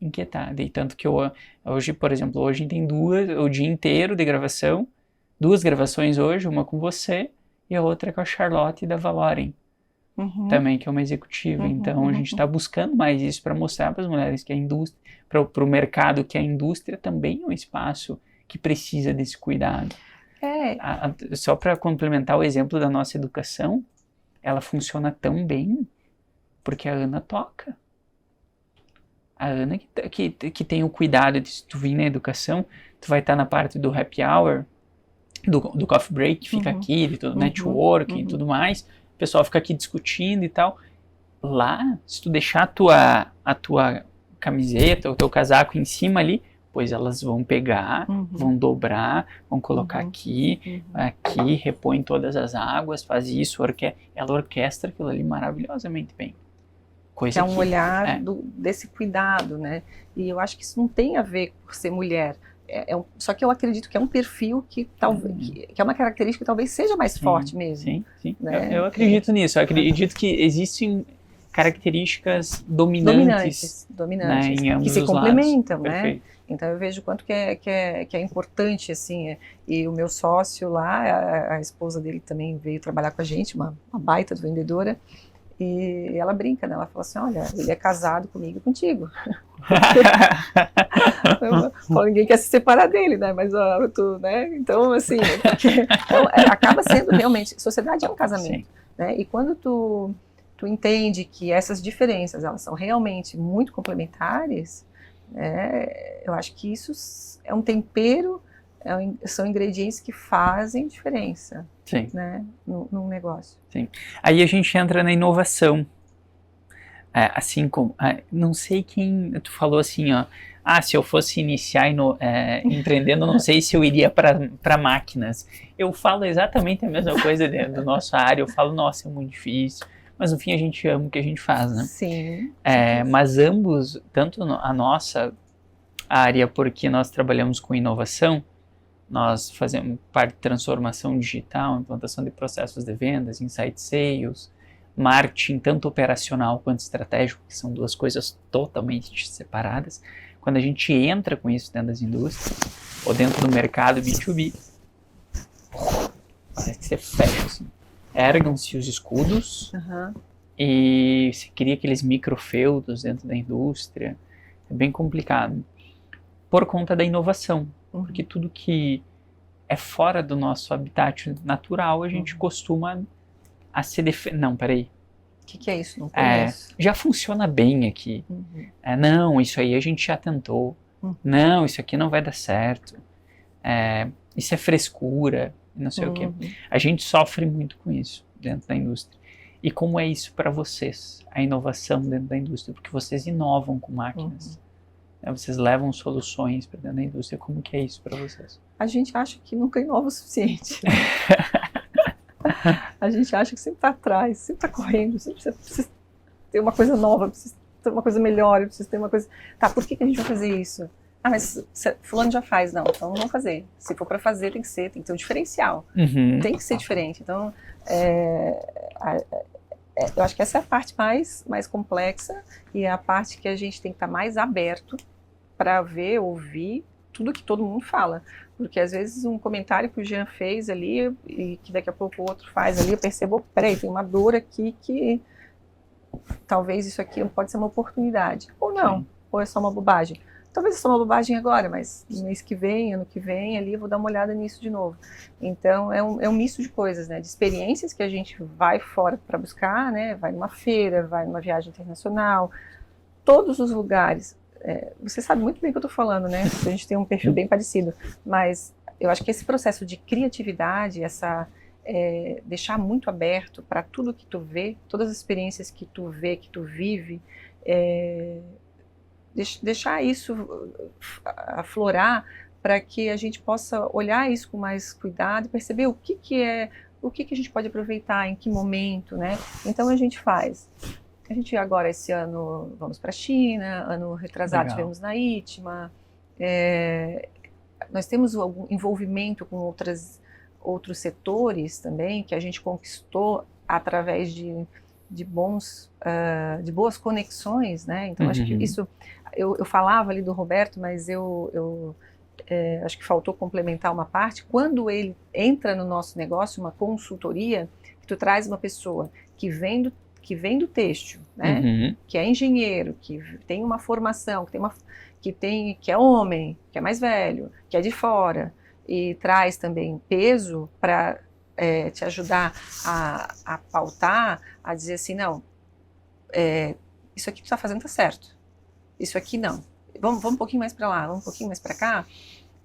inquietar. E tanto que hoje, por exemplo, hoje tem o dia inteiro de gravação, 2 gravações hoje, uma com você, e a outra com a Charlotte da Valoren, também, que é uma executiva. Então, a gente está buscando mais isso para mostrar para as mulheres que a indústria, para o mercado, que a indústria também é um espaço que precisa desse cuidado. Só para complementar o exemplo da nossa educação, ela funciona tão bem porque a Ana toca. A Ana que tem o cuidado de, se tu vir na educação, tu vai estar na parte do happy hour, do coffee break, fica aqui, de todo networking e tudo mais, o pessoal fica aqui discutindo e tal. Lá, se tu deixar a tua camiseta, o teu casaco em cima ali, pois elas vão pegar, vão dobrar, vão colocar aqui, repõe todas as águas, faz isso, ela orquestra aquilo ali maravilhosamente bem. Coisa que é um olhar desse cuidado, né? E eu acho que isso não tem a ver com ser mulher. Só que eu acredito que é um perfil que é uma característica que talvez seja mais forte mesmo. Sim. Né? Eu acredito nisso. Eu acredito que existem características dominantes né, em ambos que se os complementam, lados. né? Perfeito. Então eu vejo o quanto que é importante, assim, e o meu sócio lá, a esposa dele também veio trabalhar com a gente, uma baita vendedora, e ela brinca, né? Ela fala assim, olha, ele é casado comigo e contigo. Eu falo, ninguém quer se separar dele, né? Mas né? Então, assim, acaba sendo realmente, sociedade é um casamento, né? E quando tu tu entende que essas diferenças, elas são realmente muito complementares, eu acho que isso é um tempero, são ingredientes que fazem diferença, Sim. né, num negócio. Sim. Aí a gente entra na inovação. Assim como, não sei quem, tu falou assim, ó, se eu fosse iniciar empreendendo, não sei se eu iria para máquinas. Eu falo exatamente a mesma coisa dentro da nossa área, eu falo, nossa, é muito difícil, mas no fim a gente ama o que a gente faz, né? Sim. Mas ambos, tanto a nossa área, porque nós trabalhamos com inovação, nós fazemos parte de transformação digital, implantação de processos de vendas, insight sales, marketing, tanto operacional quanto estratégico, que são duas coisas totalmente separadas. Quando a gente entra com isso dentro das indústrias, ou dentro do mercado B2B, parece que você fecha assim. Ergam-se os escudos e se cria aqueles microfeudos dentro da indústria. É bem complicado. Por conta da inovação. Porque tudo que é fora do nosso habitat natural, a gente costuma a se defender. Não, peraí. O que é isso? Não conheço. Já funciona bem aqui. Não, isso aí a gente já tentou. Não, isso aqui não vai dar certo. Isso é frescura, não sei o quê. A gente sofre muito com isso dentro da indústria. E como é isso para vocês, a inovação dentro da indústria? Porque vocês inovam com máquinas. Vocês levam soluções para dentro da indústria. Como que é isso para vocês? A gente acha que nunca inova o suficiente. A gente acha que sempre está atrás, sempre está correndo, sempre precisa ter uma coisa nova, precisa ter uma coisa melhor, precisa ter uma coisa... Tá, por que a gente vai fazer isso? Mas fulano já faz. Não, então vamos fazer. Se for para fazer, tem que ter um diferencial. Tem que ser diferente. Então, eu acho que essa é a parte mais complexa e é a parte que a gente tem que estar mais aberto para ver, ouvir tudo que todo mundo fala. Porque às vezes um comentário que o Jean fez ali e que daqui a pouco o outro faz ali, eu percebo, peraí, tem uma dor aqui que talvez isso aqui pode ser uma oportunidade. Ou não, ou é só uma bobagem. Talvez é só uma bobagem agora, mas no mês que vem, ano que vem, ali eu vou dar uma olhada nisso de novo. Então é um misto de coisas, né? De experiências que a gente vai fora para buscar, né? Vai numa feira, vai numa viagem internacional, todos os lugares. Você sabe muito bem o que eu estou falando, né? A gente tem um perfil bem parecido, mas eu acho que esse processo de criatividade, deixar muito aberto para tudo que tu vê, todas as experiências que tu vê, que tu vive, deixar isso aflorar para que a gente possa olhar isso com mais cuidado e perceber o que a gente pode aproveitar, em que momento, né? Então a gente faz. A gente agora, esse ano, vamos para a China, ano retrasado estivemos na ITMA, nós temos algum envolvimento com outros setores também, que a gente conquistou através de boas conexões, né? Então acho que isso, eu falava ali do Roberto, mas eu acho que faltou complementar uma parte. Quando ele entra no nosso negócio, uma consultoria, que tu traz uma pessoa que vem do têxtil, né? Que é engenheiro, que tem uma formação, que é homem, que é mais velho, que é de fora, e traz também peso para te ajudar a pautar, a dizer assim, não, isso aqui que tu está fazendo está certo, isso aqui não, vamos um pouquinho mais para lá, vamos um pouquinho mais para cá.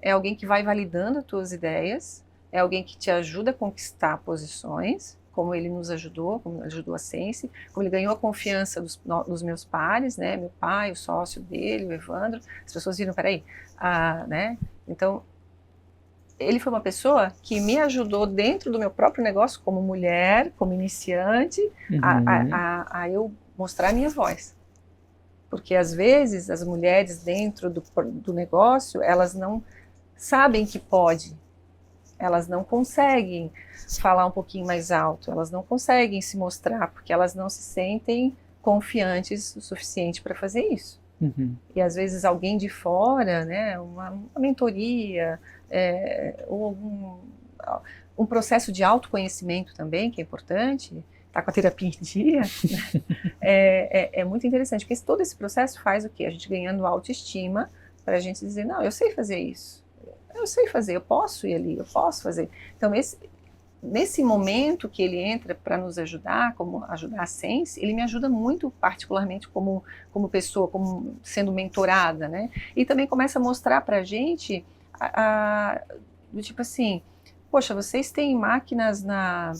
É alguém que vai validando as tuas ideias, é alguém que te ajuda a conquistar posições, como ele nos ajudou, como ajudou a Sense, como ele ganhou a confiança dos meus pares, né? Meu pai, o sócio dele, o Evandro, as pessoas viram, peraí, né? Então, ele foi uma pessoa que me ajudou dentro do meu próprio negócio, como mulher, como iniciante, a eu mostrar a minha voz. Porque, às vezes, as mulheres dentro do negócio, elas não sabem que pode. Elas não conseguem falar um pouquinho mais alto, elas não conseguem se mostrar, porque elas não se sentem confiantes o suficiente para fazer isso. E às vezes alguém de fora, né, uma mentoria, ou um processo de autoconhecimento também, que é importante, tá com a terapia em dia, né, é muito interessante, porque todo esse processo faz o quê? A gente ganhando autoestima para a gente dizer, não, eu sei fazer isso. Eu sei fazer, eu posso ir ali, eu posso fazer. Então, nesse momento que ele entra para nos ajudar, como ajudar a Sense, ele me ajuda muito particularmente como pessoa, como sendo mentorada, né? E também começa a mostrar para a gente, do tipo assim, poxa, vocês têm máquinas na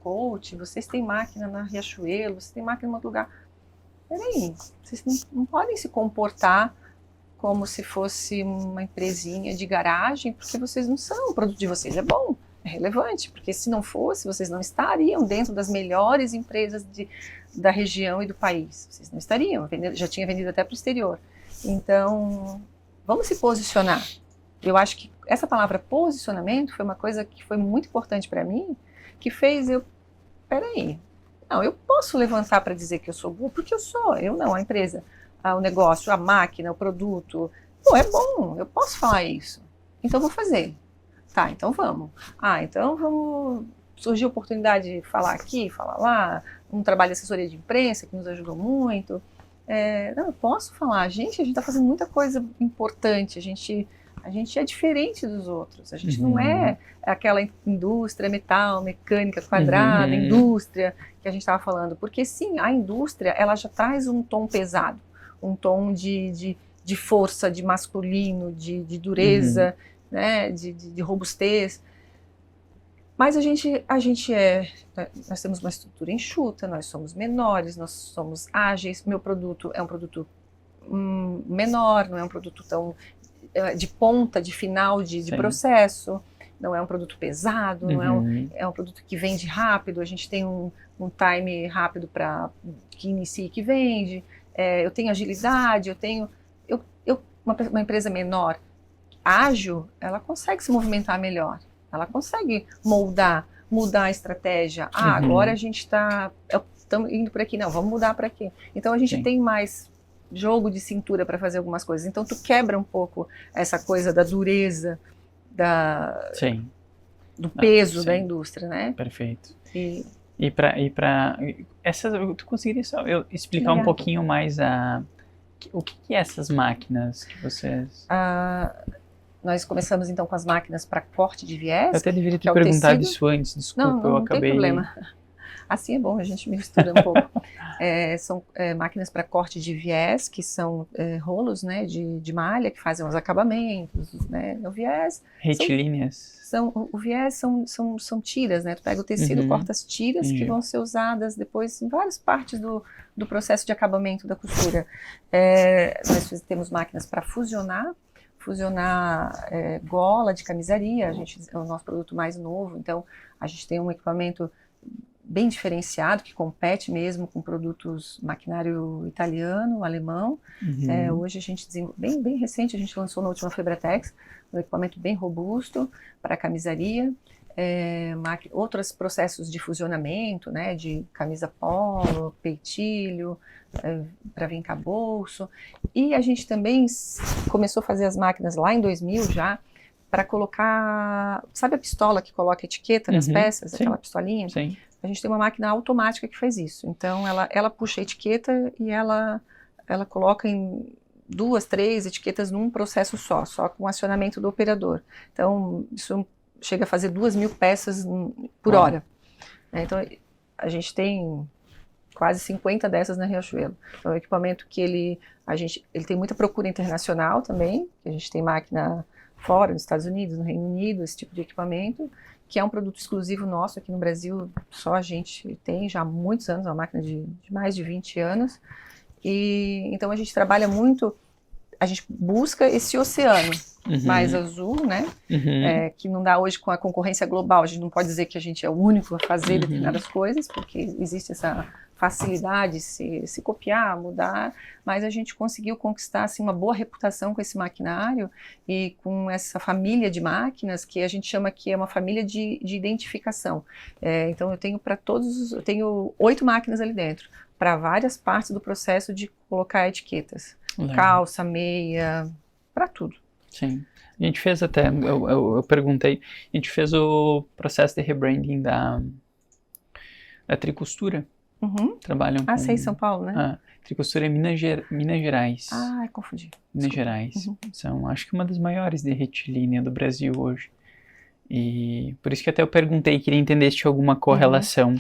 Coach, vocês têm máquina na Riachuelo, vocês têm máquina em outro lugar. Peraí, vocês não podem se comportar como se fosse uma empresinha de garagem, porque vocês não são, o produto de vocês é bom, é relevante, porque se não fosse, vocês não estariam dentro das melhores empresas da região e do país, vocês não estariam, já tinha vendido até para o exterior. Então, vamos se posicionar. Eu acho que essa palavra posicionamento foi uma coisa que foi muito importante para mim, que fez peraí, não, eu posso levantar para dizer que eu sou boa, porque eu não, a empresa, o negócio, a máquina, o produto, pô, é bom, eu posso falar isso, então vou fazer. Tá, então vamos. Então vamos, surgiu a oportunidade de falar aqui, falar lá, um trabalho de assessoria de imprensa que nos ajudou muito. Não, eu posso falar, a gente está fazendo muita coisa importante, a gente é diferente dos outros, a gente não é aquela indústria metal, mecânica, quadrada, indústria que a gente estava falando, porque sim, a indústria, ela já traz um tom pesado, um tom de força, de masculino, de dureza, né, de robustez, mas nós temos uma estrutura enxuta, nós somos menores, nós somos ágeis, meu produto é um produto menor, não é um produto tão de ponta, de final de processo, não é um produto pesado, não é um produto que vende rápido, a gente tem um time rápido para que inicie e que vende, eu tenho agilidade, uma empresa menor, ágil, ela consegue se movimentar melhor, ela consegue mudar a estratégia, agora a gente estamos indo por aqui, não, vamos mudar para aqui, então a gente tem mais jogo de cintura para fazer algumas coisas. Então tu quebra um pouco essa coisa da dureza, do peso da indústria, né? Perfeito. E para essas, tu conseguiria só explicar um pouquinho mais o que é essas máquinas que vocês... Nós começamos então com as máquinas para corte de viés. Eu até deveria ter perguntado isso antes, desculpa, eu acabei... Não tem problema. Assim é bom, a gente mistura um pouco. São máquinas para corte de viés, que são rolos, né, de malha, que fazem os acabamentos, né, o viés. Retilíneas. O viés são tiras, né, tu pega o tecido, corta as tiras que vão ser usadas depois em várias partes do processo de acabamento da costura. Nós temos máquinas para fusionar gola de camisaria, é o nosso produto mais novo, então a gente tem um equipamento bem diferenciado, que compete mesmo com produtos maquinário italiano, alemão. Hoje a gente desenvolveu, bem recente, a gente lançou na última Febratex, um equipamento bem robusto para camisaria, outros processos de fusionamento, né, de camisa polo, peitilho, para vincar bolso, e a gente também começou a fazer as máquinas lá em 2000 já, para colocar, sabe a pistola que coloca etiqueta nas peças, aquela pistolinha? Sim. A gente tem uma máquina automática que faz isso. Então, ela puxa a etiqueta e ela coloca em 2, 3 etiquetas num processo só com acionamento do operador. Então, isso chega a fazer 2.000 peças por hora. Então, a gente tem quase 50 dessas na Riachuelo. Então, é um equipamento que ele tem muita procura internacional também, que a gente tem máquina fora, nos Estados Unidos, no Reino Unido, esse tipo de equipamento, que é um produto exclusivo nosso aqui no Brasil, só a gente tem já há muitos anos, uma máquina de mais de 20 anos, e então a gente trabalha muito, a gente busca esse oceano mais azul, né, que não dá hoje com a concorrência global, a gente não pode dizer que a gente é o único a fazer determinadas coisas, porque existe essa facilidade de se copiar, mudar, mas a gente conseguiu conquistar assim, uma boa reputação com esse maquinário e com essa família de máquinas que a gente chama que é uma família de identificação. Então eu tenho 8 máquinas ali dentro, para várias partes do processo de colocar etiquetas. Calça, meia, para tudo. Sim. A gente fez até, eu perguntei, a gente fez o processo de rebranding da Tricostura. Trabalham com... sei, São Paulo, né? Tricostura é Minas Gerais. Confundi. Minas Gerais. São, acho que uma das maiores de retilínea do Brasil hoje. E por isso que até eu perguntei, queria entender se tinha alguma correlação.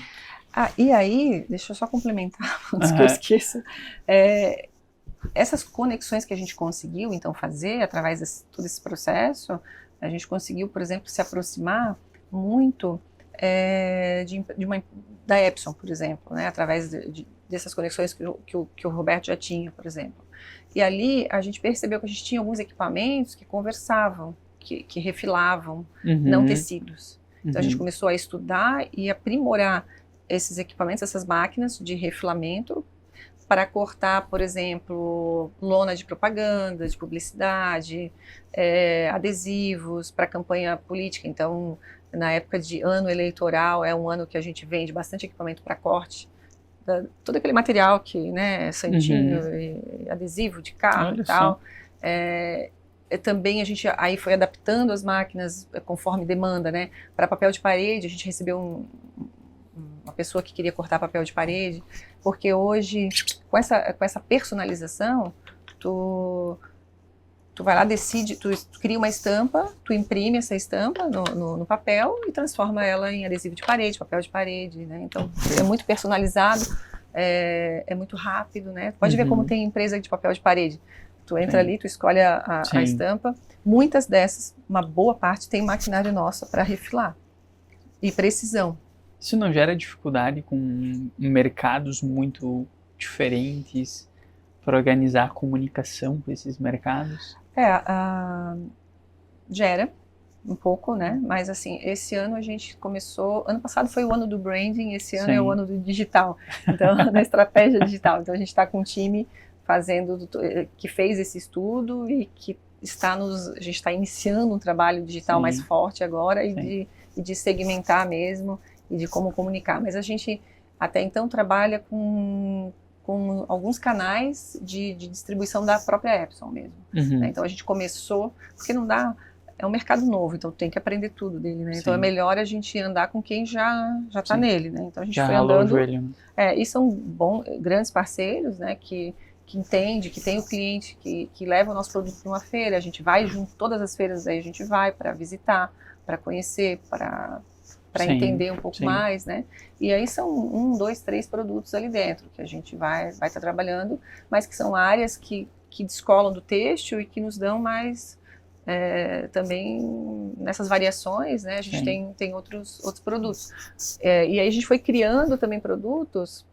E aí, deixa eu só complementar, antes que eu esqueça. Essas conexões que a gente conseguiu, então, fazer através de todo esse processo, a gente conseguiu, por exemplo, se aproximar muito da Epson, por exemplo, né, através dessas conexões que o Roberto já tinha, por exemplo. E ali a gente percebeu que a gente tinha alguns equipamentos que conversavam, que refilavam, não tecidos. Então a gente começou a estudar e aprimorar esses equipamentos, essas máquinas de refilamento, para cortar, por exemplo, lona de propaganda, de publicidade, adesivos para campanha política. Então, na época de ano eleitoral, é um ano que a gente vende bastante equipamento para corte, todo aquele material que, né, santinho, e adesivo de carro e tal. Também a gente aí foi adaptando as máquinas conforme demanda, né? Para papel de parede, a gente recebeu uma pessoa que queria cortar papel de parede, porque hoje, com essa personalização, tu vai lá, decide, tu cria uma estampa, tu imprime essa estampa no papel e transforma ela em adesivo de parede, papel de parede, né? Então, é muito personalizado, é muito rápido, né? Pode ver como tem empresa de papel de parede. Tu entra ali, tu escolhe a estampa. Muitas dessas, uma boa parte, tem maquinário nossa para refilar. E precisão. Isso não gera dificuldade com mercados muito diferentes para organizar a comunicação com esses mercados? Gera um pouco, né? Mas assim, esse ano a gente começou, ano passado foi o ano do branding, esse ano é o ano do digital, então, da estratégia digital. Então a gente está com um time que fez esse estudo e que a gente está iniciando um trabalho digital mais forte agora e de segmentar mesmo e de como comunicar. Mas a gente até então trabalha com alguns canais de distribuição da própria Epson mesmo. Né? Então a gente começou, porque não dá, é um mercado novo, então tem que aprender tudo dele, né? Então é melhor a gente andar com quem já está nele, né? Então a gente foi andando. O joelho. E são grandes parceiros, né? Que entende, que tem o cliente que leva o nosso produto para uma feira, a gente vai junto, todas as feiras aí a gente vai para visitar, para conhecer, para entender um pouco mais, né? E aí são 1, 2, 3 produtos ali dentro que a gente vai estar trabalhando, mas que são áreas que descolam do têxtil e que nos dão mais também nessas variações, né? A gente tem outros produtos. E aí a gente foi criando também produtos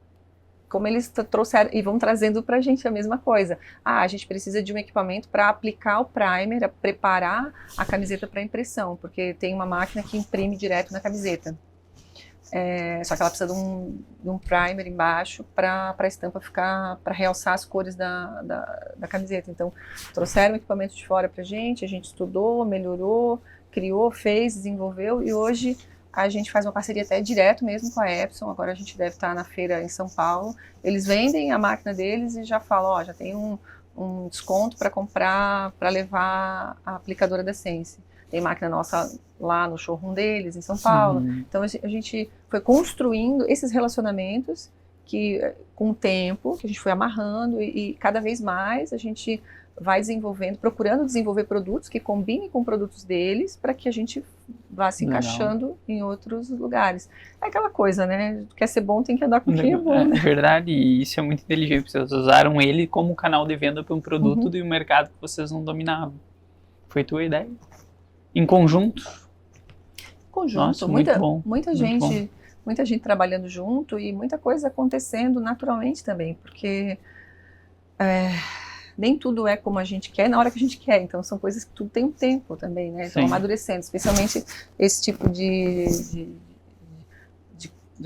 como eles trouxeram e vão trazendo para a gente a mesma coisa. A gente precisa de um equipamento para aplicar o primer, a preparar a camiseta para impressão, porque tem uma máquina que imprime direto na camiseta. Só que ela precisa de um primer embaixo para a estampa ficar, para realçar as cores da camiseta. Então, trouxeram o equipamento de fora para a gente estudou, melhorou, criou, fez, desenvolveu, e hoje a gente faz uma parceria até direto mesmo com a Epson. Agora a gente deve estar na feira em São Paulo. Eles vendem a máquina deles e já falam, já tem um desconto para comprar, para levar a aplicadora da Sense. Tem máquina nossa lá no showroom deles, em São Paulo. Então a gente foi construindo esses relacionamentos que, com o tempo, que a gente foi amarrando e cada vez mais a gente vai desenvolvendo, procurando desenvolver produtos que combinem com produtos deles para que a gente vá se encaixando em outros lugares. É aquela coisa, né? Quer ser bom, tem que andar com quem é bom, né? É verdade, e isso é muito inteligente. Vocês usaram ele como canal de venda para um produto do mercado que vocês não dominavam. Foi tua ideia? Em conjunto? Nossa, muita gente trabalhando junto e muita coisa acontecendo naturalmente também, porque nem tudo é como a gente quer na hora que a gente quer, então são coisas que tudo tem um tempo também, né? Então amadurecendo, especialmente esse tipo de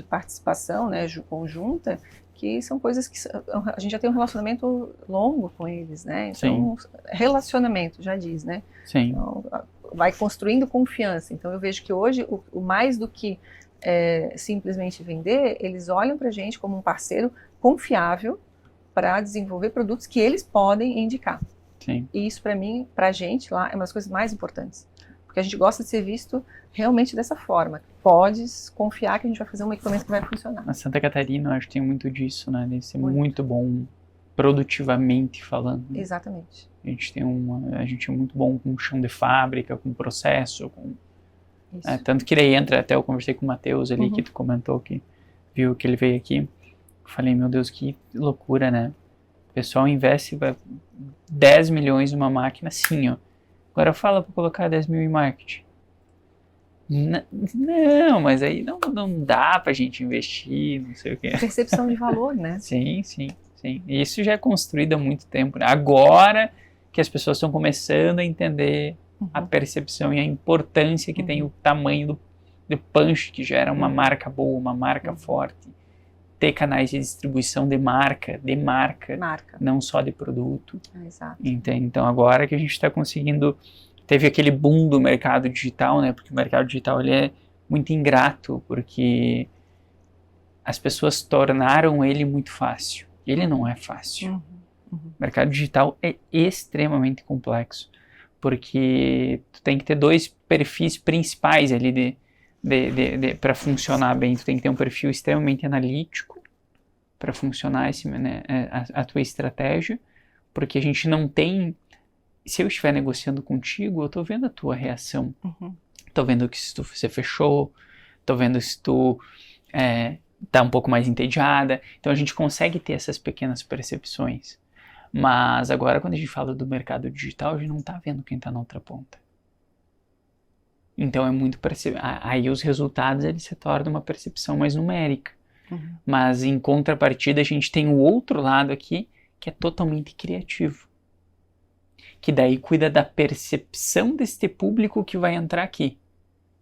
participação, né, conjunta, que são coisas que a gente já tem um relacionamento longo com eles, né? Então, relacionamento, já diz, né? Então, vai construindo confiança. Então eu vejo que hoje, o mais do que simplesmente vender, eles olham pra gente como um parceiro confiável para desenvolver produtos que eles podem indicar. E isso, para mim, para a gente lá, é uma das coisas mais importantes. Porque a gente gosta de ser visto realmente dessa forma. Podes confiar que a gente vai fazer um equipamento que vai funcionar. Na Santa Catarina, eu acho que tem muito disso, né? Deve ser muito bom, produtivamente falando. Exatamente. A gente é muito bom com chão de fábrica, com processo, Isso. Tanto que daí entra, até eu conversei com o Matheus ali, que tu comentou que viu que ele veio aqui. Eu falei, meu Deus, que loucura, né? O pessoal investe 10 milhões numa máquina assim, ó. Agora fala para colocar 10 mil em marketing. Não, mas aí não dá pra gente investir, não sei o quê. Percepção de valor, né? Sim. E isso já é construído há muito tempo, né? Agora que as pessoas estão começando a entender a percepção e a importância que tem o tamanho do punch que gera uma marca boa, uma marca forte. Ter canais de distribuição de marca, não só de produto. Exato. Então agora que a gente está conseguindo, teve aquele boom do mercado digital, né? Porque o mercado digital ele é muito ingrato, porque as pessoas tornaram ele muito fácil. Ele não é fácil. O mercado digital é extremamente complexo, porque tu tem que ter 2 perfis principais ali para funcionar bem. Tu tem que ter um perfil extremamente analítico para funcionar a tua estratégia, porque a gente não tem... Se eu estiver negociando contigo, eu estou vendo a tua reação. Estou vendo que se você fechou, estou vendo se tu tá um pouco mais entediada. Então a gente consegue ter essas pequenas percepções. Mas agora quando a gente fala do mercado digital, a gente não está vendo quem está na outra ponta. Então é muito aí os resultados eles se tornam uma percepção mais numérica. Mas em contrapartida a gente tem o outro lado aqui que é totalmente criativo. Que daí cuida da percepção deste público que vai entrar aqui.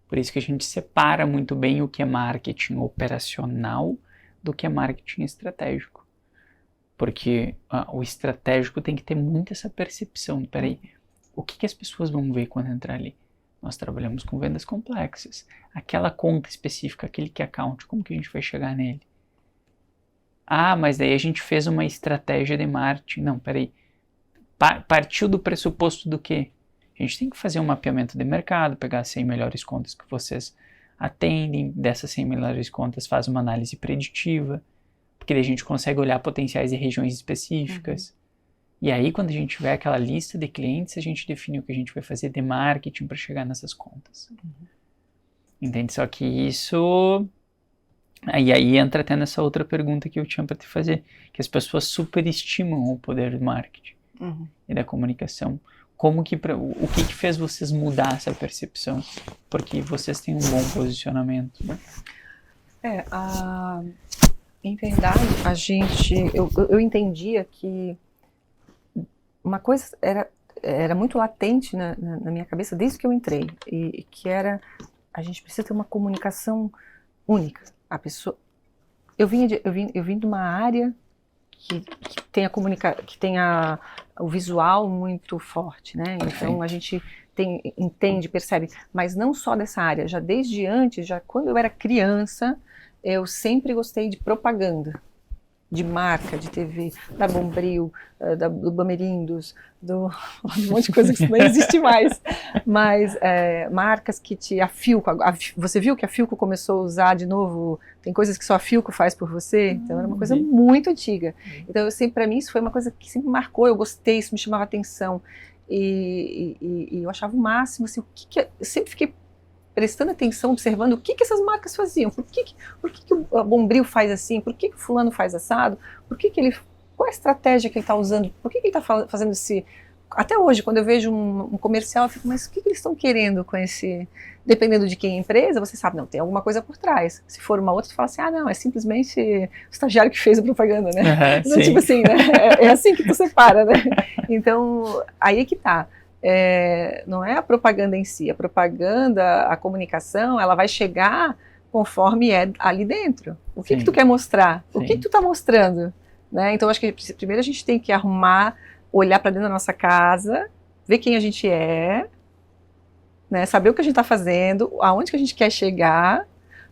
Por isso que a gente separa muito bem o que é marketing operacional do que é marketing estratégico. Porque o estratégico tem que ter muito essa percepção. Peraí, o que as pessoas vão ver quando entrar ali? Nós trabalhamos com vendas complexas. Aquela conta específica, aquele key account, como que a gente vai chegar nele? Mas daí a gente fez uma estratégia de marketing. Não, peraí. Partiu do pressuposto do quê? A gente tem que fazer um mapeamento de mercado, pegar as 100 melhores contas que vocês atendem, dessas 100 melhores contas faz uma análise preditiva, porque daí a gente consegue olhar potenciais de regiões específicas. E aí, quando a gente tiver aquela lista de clientes, a gente define o que a gente vai fazer de marketing para chegar nessas contas. Entende? Só que isso... Aí entra até nessa outra pergunta que eu tinha para te fazer, que as pessoas superestimam o poder do marketing e da comunicação. O que fez vocês mudar essa percepção? Porque vocês têm um bom posicionamento. Em verdade, eu entendia que uma coisa era muito latente na minha cabeça desde que eu entrei, e que era, a gente precisa ter uma comunicação única. A pessoa, eu vim de uma área que tenha o visual muito forte, né? Então a gente entende, percebe, mas não só dessa área, já desde antes, já quando eu era criança, eu sempre gostei de propaganda, de marca, de TV, da Bombril, do Bamerindos, um monte de coisa que não existe mais, mas marcas que a Philco, você viu que a Philco começou a usar de novo, tem coisas que só a Philco faz por você, então era uma coisa muito antiga. Então para mim isso foi uma coisa que sempre marcou, eu gostei, isso me chamava atenção, e eu achava o máximo, assim, eu sempre fiquei prestando atenção, observando o que essas marcas faziam, por que o Bombril faz assim, por que o fulano faz assado, qual a estratégia que ele está usando, por que ele está fazendo esse... Até hoje, quando eu vejo um comercial, eu fico, mas o que eles estão querendo com esse... Dependendo de quem é a empresa, você sabe, não, tem alguma coisa por trás. Se for uma outra, você fala assim, não, é simplesmente o estagiário que fez a propaganda, né? Então, tipo assim, né? É assim que tu separa, né? Então, aí é que tá. Não é a propaganda em si, a propaganda, a comunicação, ela vai chegar conforme é ali dentro. O que tu quer mostrar? O que tu está mostrando? Né? Então, acho que primeiro a gente tem que olhar para dentro da nossa casa, ver quem a gente é, né? Saber o que a gente está fazendo, aonde que a gente quer chegar,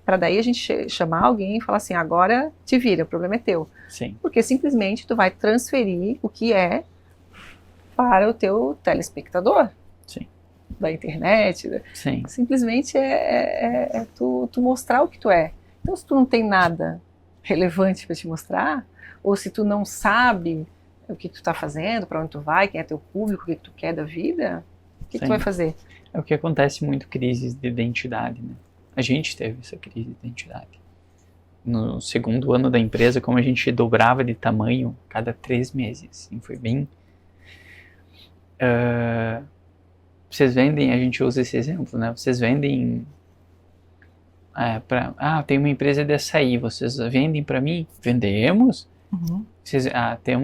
para daí a gente chamar alguém e falar assim, agora te vira, o problema é teu. Porque simplesmente tu vai transferir o que é para o teu telespectador da internet. Simplesmente tu mostrar o que tu é. Então, se tu não tem nada relevante para te mostrar, ou se tu não sabe o que tu está fazendo, para onde tu vai, quem é teu público, o que tu quer da vida, que tu vai fazer? É o que acontece muito, crises de identidade, né? A gente teve essa crise de identidade. No segundo ano da empresa, como a gente dobrava de tamanho cada 3 meses, assim, foi bem... vocês vendem, a gente usa esse exemplo, né? Vocês vendem tem uma empresa de açaí, vocês vendem para mim? Vendemos. Uhum. Vocês,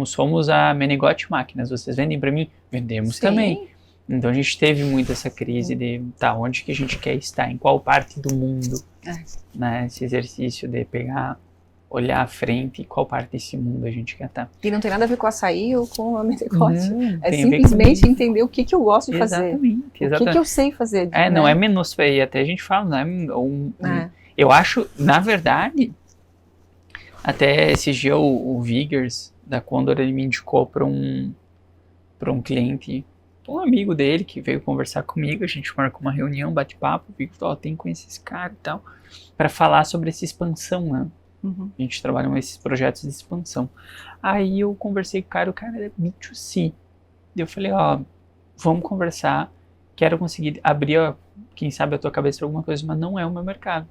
somos a Menegote Máquinas, vocês vendem para mim? Vendemos também. Então a gente teve muito essa crise de onde que a gente quer estar, em qual parte do mundo, né? Esse exercício de pegar, olhar à frente, qual parte desse mundo a gente quer estar. E não tem nada a ver com açaí ou com a Menegote. É tem simplesmente entender o que eu gosto de fazer. Exatamente. O que eu sei fazer. Não é menos, e até a gente fala, eu acho, na verdade, até esse dia o Vigers da Condor, ele me indicou para um cliente, um amigo dele que veio conversar comigo, a gente marcou uma reunião, bate-papo, tem que conhecer esse cara e tal, para falar sobre essa expansão, né? Uhum. A gente trabalha nesses projetos de expansão. Aí eu conversei com o cara é B2C. Eu falei, vamos conversar, quero conseguir abrir, quem sabe, a tua cabeça para alguma coisa, mas não é o meu mercado.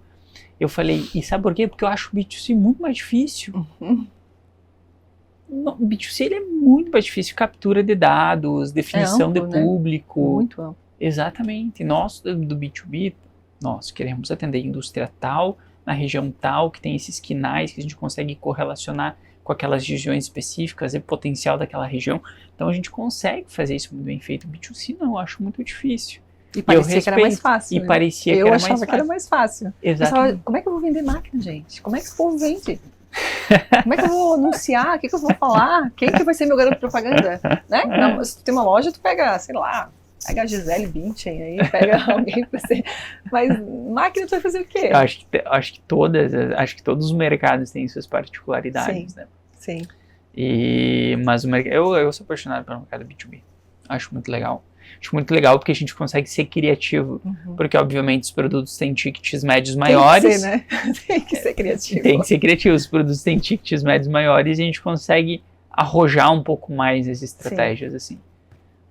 Eu falei, e sabe por quê? Porque eu acho o B2C muito mais difícil. Uhum. O B2C ele é muito mais difícil, captura de dados, definição amplo, de público. Né? Muito amplo. Exatamente. Nós, do B2B, nós queremos atender a indústria tal, na região tal, que tem esses quinais que a gente consegue correlacionar com aquelas regiões específicas e potencial daquela região. Então a gente consegue fazer isso muito bem feito. B2C não, eu acho muito difícil. E parecia que era mais fácil. E parecia que era mais fácil. Eu achava que era mais fácil. Exatamente. Pensava, como é que eu vou vender máquina, gente? Como é que esse povo vende? Como é que eu vou anunciar? O que eu vou falar? Quem que vai ser meu garoto de propaganda? Né? Se tu tem uma loja, tu pega, sei lá, pega a Gisele Bündchen aí, pega alguém pra ser... Mas máquina tu vai fazer o quê? Eu acho que todos os mercados têm suas particularidades, sim, né? Sim. Mas eu sou apaixonado pelo mercado B2B. Acho muito legal. Acho muito legal porque a gente consegue ser criativo. Uhum. Porque, obviamente, os produtos têm tickets médios maiores. Tem que ser, né? Tem que ser criativo. Tem que ser criativo. Os produtos têm tickets médios maiores e a gente consegue arrojar um pouco mais as estratégias, sim, assim,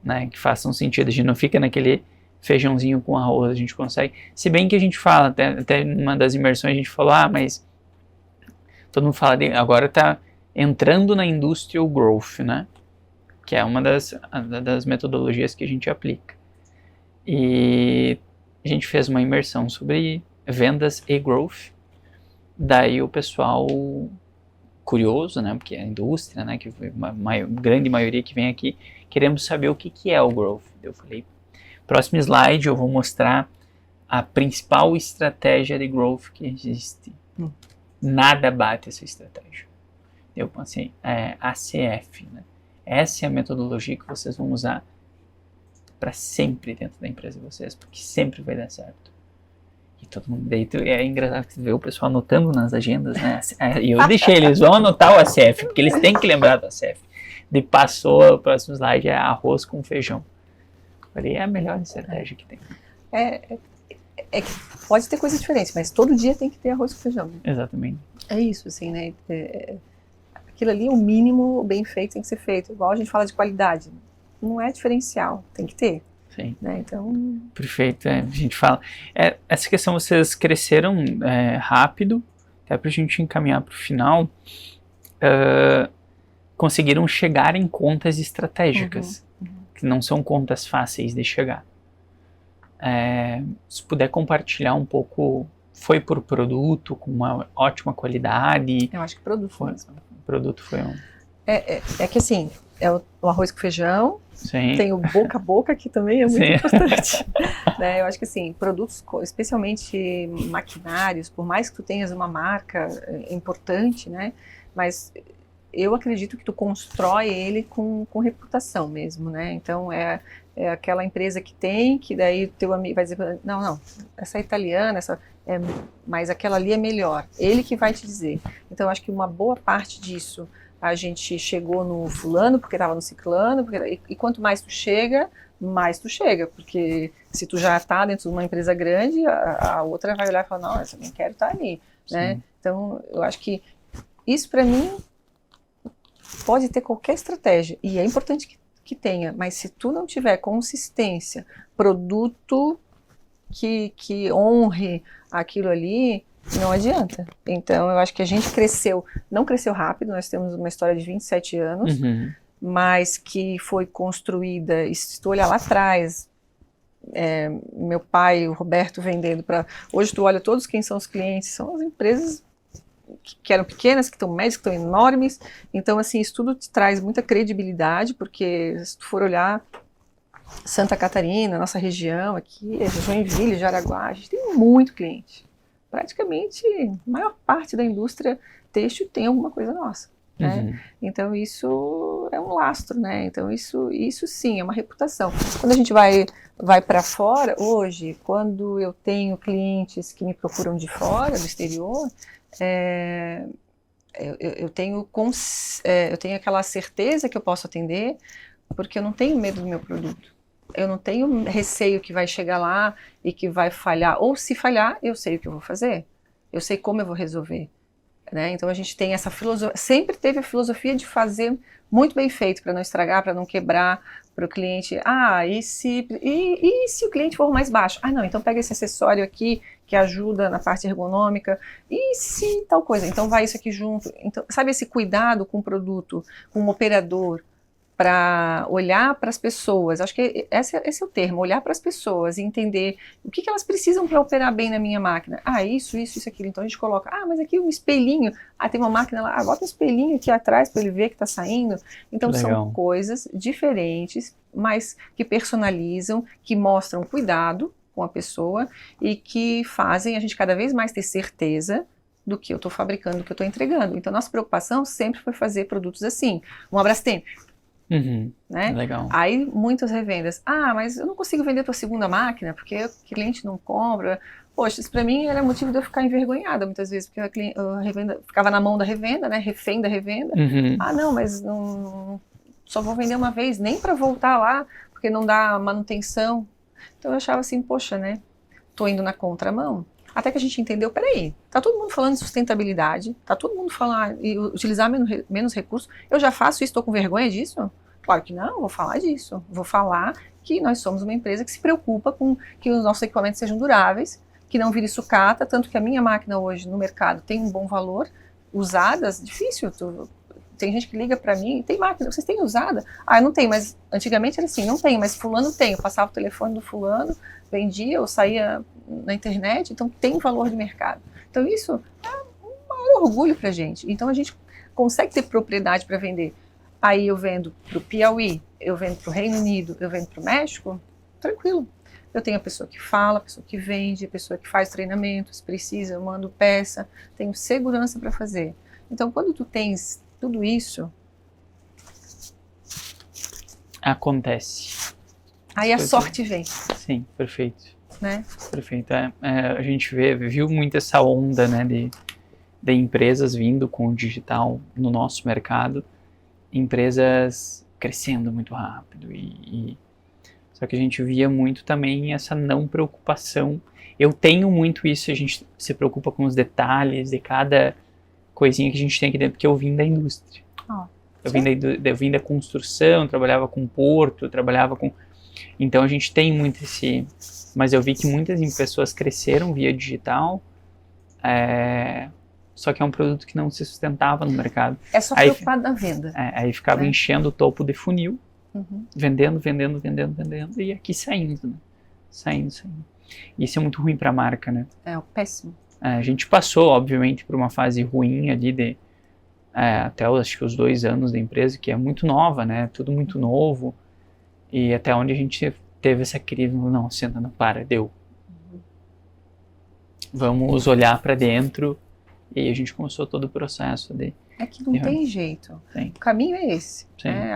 né? Que façam sentido. A gente não fica naquele feijãozinho com arroz. A gente consegue... Se bem que a gente fala, até numa das imersões a gente falou, mas... Todo mundo fala, agora tá entrando na industrial growth, né? Que é uma das metodologias que a gente aplica. E a gente fez uma imersão sobre vendas e growth. Daí o pessoal curioso, né, porque é a indústria, né, que foi grande maioria que vem aqui, queremos saber o que é o growth. Eu falei, próximo slide eu vou mostrar a principal estratégia de growth que existe. Nada bate essa estratégia. Eu pensei, ACF, né? Essa é a metodologia que vocês vão usar para sempre dentro da empresa de vocês, porque sempre vai dar certo. E todo mundo, é engraçado ver o pessoal anotando nas agendas, né? E eu deixei, eles vão anotar o ACF, porque eles têm que lembrar do ACF. E passou, o próximo slide é arroz com feijão. Falei, é a melhor estratégia que tem. É que pode ter coisas diferentes, mas todo dia tem que ter arroz com feijão. Exatamente. É isso, assim, né? Aquilo ali, o mínimo bem feito tem que ser feito. Igual a gente fala de qualidade. Não é diferencial, tem que ter. Sim. Né? Então... Perfeito. A gente fala... essa questão, vocês cresceram rápido, até pra gente encaminhar pro final, conseguiram chegar em contas estratégicas, que não são contas fáceis de chegar. Se puder compartilhar um pouco, foi por produto, com uma ótima qualidade? Eu acho que produto foi. O produto foi um... É que assim, é o arroz com feijão, sim, tem o boca a boca, que também é muito sim, importante. Né? Eu acho que assim, produtos, especialmente maquinários, por mais que tu tenhas uma marca importante, né? Mas eu acredito que tu constrói ele com reputação mesmo, né? Então é aquela empresa que tem, que daí teu amigo vai dizer, não, essa é italiana, mas aquela ali é melhor. Ele que vai te dizer. Então eu acho que uma boa parte disso a gente chegou no fulano, porque estava no ciclano, e quanto mais tu chega, porque se tu já está dentro de uma empresa grande, a outra vai olhar e falar, não, eu também quero estar ali, né? Então eu acho que isso para mim pode ter qualquer estratégia, e é importante que tenha, mas se tu não tiver consistência, produto que honre aquilo ali, não adianta. Então, eu acho que a gente não cresceu rápido, nós temos uma história de 27 anos, mas que foi construída, e se tu olhar lá atrás, meu pai, o Roberto, vendendo para... Hoje tu olha todos quem são os clientes, são as empresas que eram pequenas, que estão médias, que estão enormes. Então, assim, isso tudo te traz muita credibilidade, porque se tu for olhar Santa Catarina, nossa região aqui, Joinville, Jaraguá, a gente tem muito cliente. Praticamente a maior parte da indústria têxtil tem alguma coisa nossa. Né? Então isso é um lastro, né? Então isso sim é uma reputação. Quando a gente vai para fora, hoje, quando eu tenho clientes que me procuram de fora, do exterior, eu tenho aquela certeza que eu posso atender, porque eu não tenho medo do meu produto. Eu não tenho receio que vai chegar lá e que vai falhar. Ou se falhar, eu sei o que eu vou fazer. Eu sei como eu vou resolver. Né? Então a gente tem essa filosofia, sempre teve a filosofia de fazer muito bem feito, para não estragar, para não quebrar, para o cliente, e se o cliente for mais baixo? Não, então pega esse acessório aqui, que ajuda na parte ergonômica, e se tal coisa, então vai isso aqui junto. Então, sabe, esse cuidado com o produto, com o operador, para olhar para as pessoas, acho que esse é o termo, olhar para as pessoas e entender o que elas precisam para operar bem na minha máquina. Isso, aquilo. Então a gente coloca, mas aqui um espelhinho, tem uma máquina lá, bota um espelhinho aqui atrás para ele ver que está saindo. Então são coisas diferentes, mas que personalizam, que mostram cuidado com a pessoa e que fazem a gente cada vez mais ter certeza do que eu estou fabricando, do que eu estou entregando. Então nossa preocupação sempre foi fazer produtos assim. Um Abrastemp. Né? Legal. Aí muitas revendas, mas eu não consigo vender tua segunda máquina porque o cliente não compra. Poxa, isso para mim era motivo de eu ficar envergonhada muitas vezes, porque a revenda ficava na mão da revenda, né, refém da revenda. Não, mas não, só vou vender uma vez, nem para voltar lá, porque não dá manutenção. Então eu achava assim, poxa, né, tô indo na contramão. Até que a gente entendeu, peraí, tá todo mundo falando de sustentabilidade, tá todo mundo falando de utilizar menos recursos, eu já faço isso, tô com vergonha disso? Claro que não, vou falar disso. Vou falar que nós somos uma empresa que se preocupa com que os nossos equipamentos sejam duráveis, que não vire sucata, tanto que a minha máquina hoje no mercado tem um bom valor, usadas, difícil, tem gente que liga para mim, tem máquina, vocês têm usada? Eu não tenho, mas antigamente era assim, não tenho, mas fulano tem, eu passava o telefone do fulano, vendia, eu saía na internet, então tem valor de mercado. Então isso é um maior orgulho pra gente, então a gente consegue ter propriedade para vender. Aí eu vendo para o Piauí, eu vendo para o Reino Unido, eu vendo para o México, tranquilo. Eu tenho a pessoa que fala, a pessoa que vende, a pessoa que faz treinamento, se precisa, eu mando peça, tenho segurança para fazer. Então, quando tu tens tudo isso... Acontece. Aí a sorte vem. Sim, perfeito. Né? Perfeito. A gente viu muito essa onda, né, de empresas vindo com o digital no nosso mercado, empresas crescendo muito rápido só que a gente via muito também essa não preocupação. Eu tenho muito isso, a gente se preocupa com os detalhes de cada coisinha que a gente tem aqui dentro, porque eu vim da indústria. Eu vim da construção, trabalhava com porto, trabalhava com... Então a gente tem muito esse... Mas eu vi que muitas pessoas cresceram via digital, só que é um produto que não se sustentava no mercado. É só preocupado na venda. Aí ficava enchendo o topo de funil, vendendo, e aqui saindo, né? Saindo. Isso é muito ruim para a marca, né? É péssimo. A gente passou, obviamente, por uma fase ruim ali até acho que os 2 anos da empresa, que é muito nova, né? Tudo muito novo. E até onde a gente teve essa crise, não, senta, não, deu. Vamos olhar para dentro. E aí a gente começou todo o processo de... É que não tem jeito. Sim. O caminho é esse.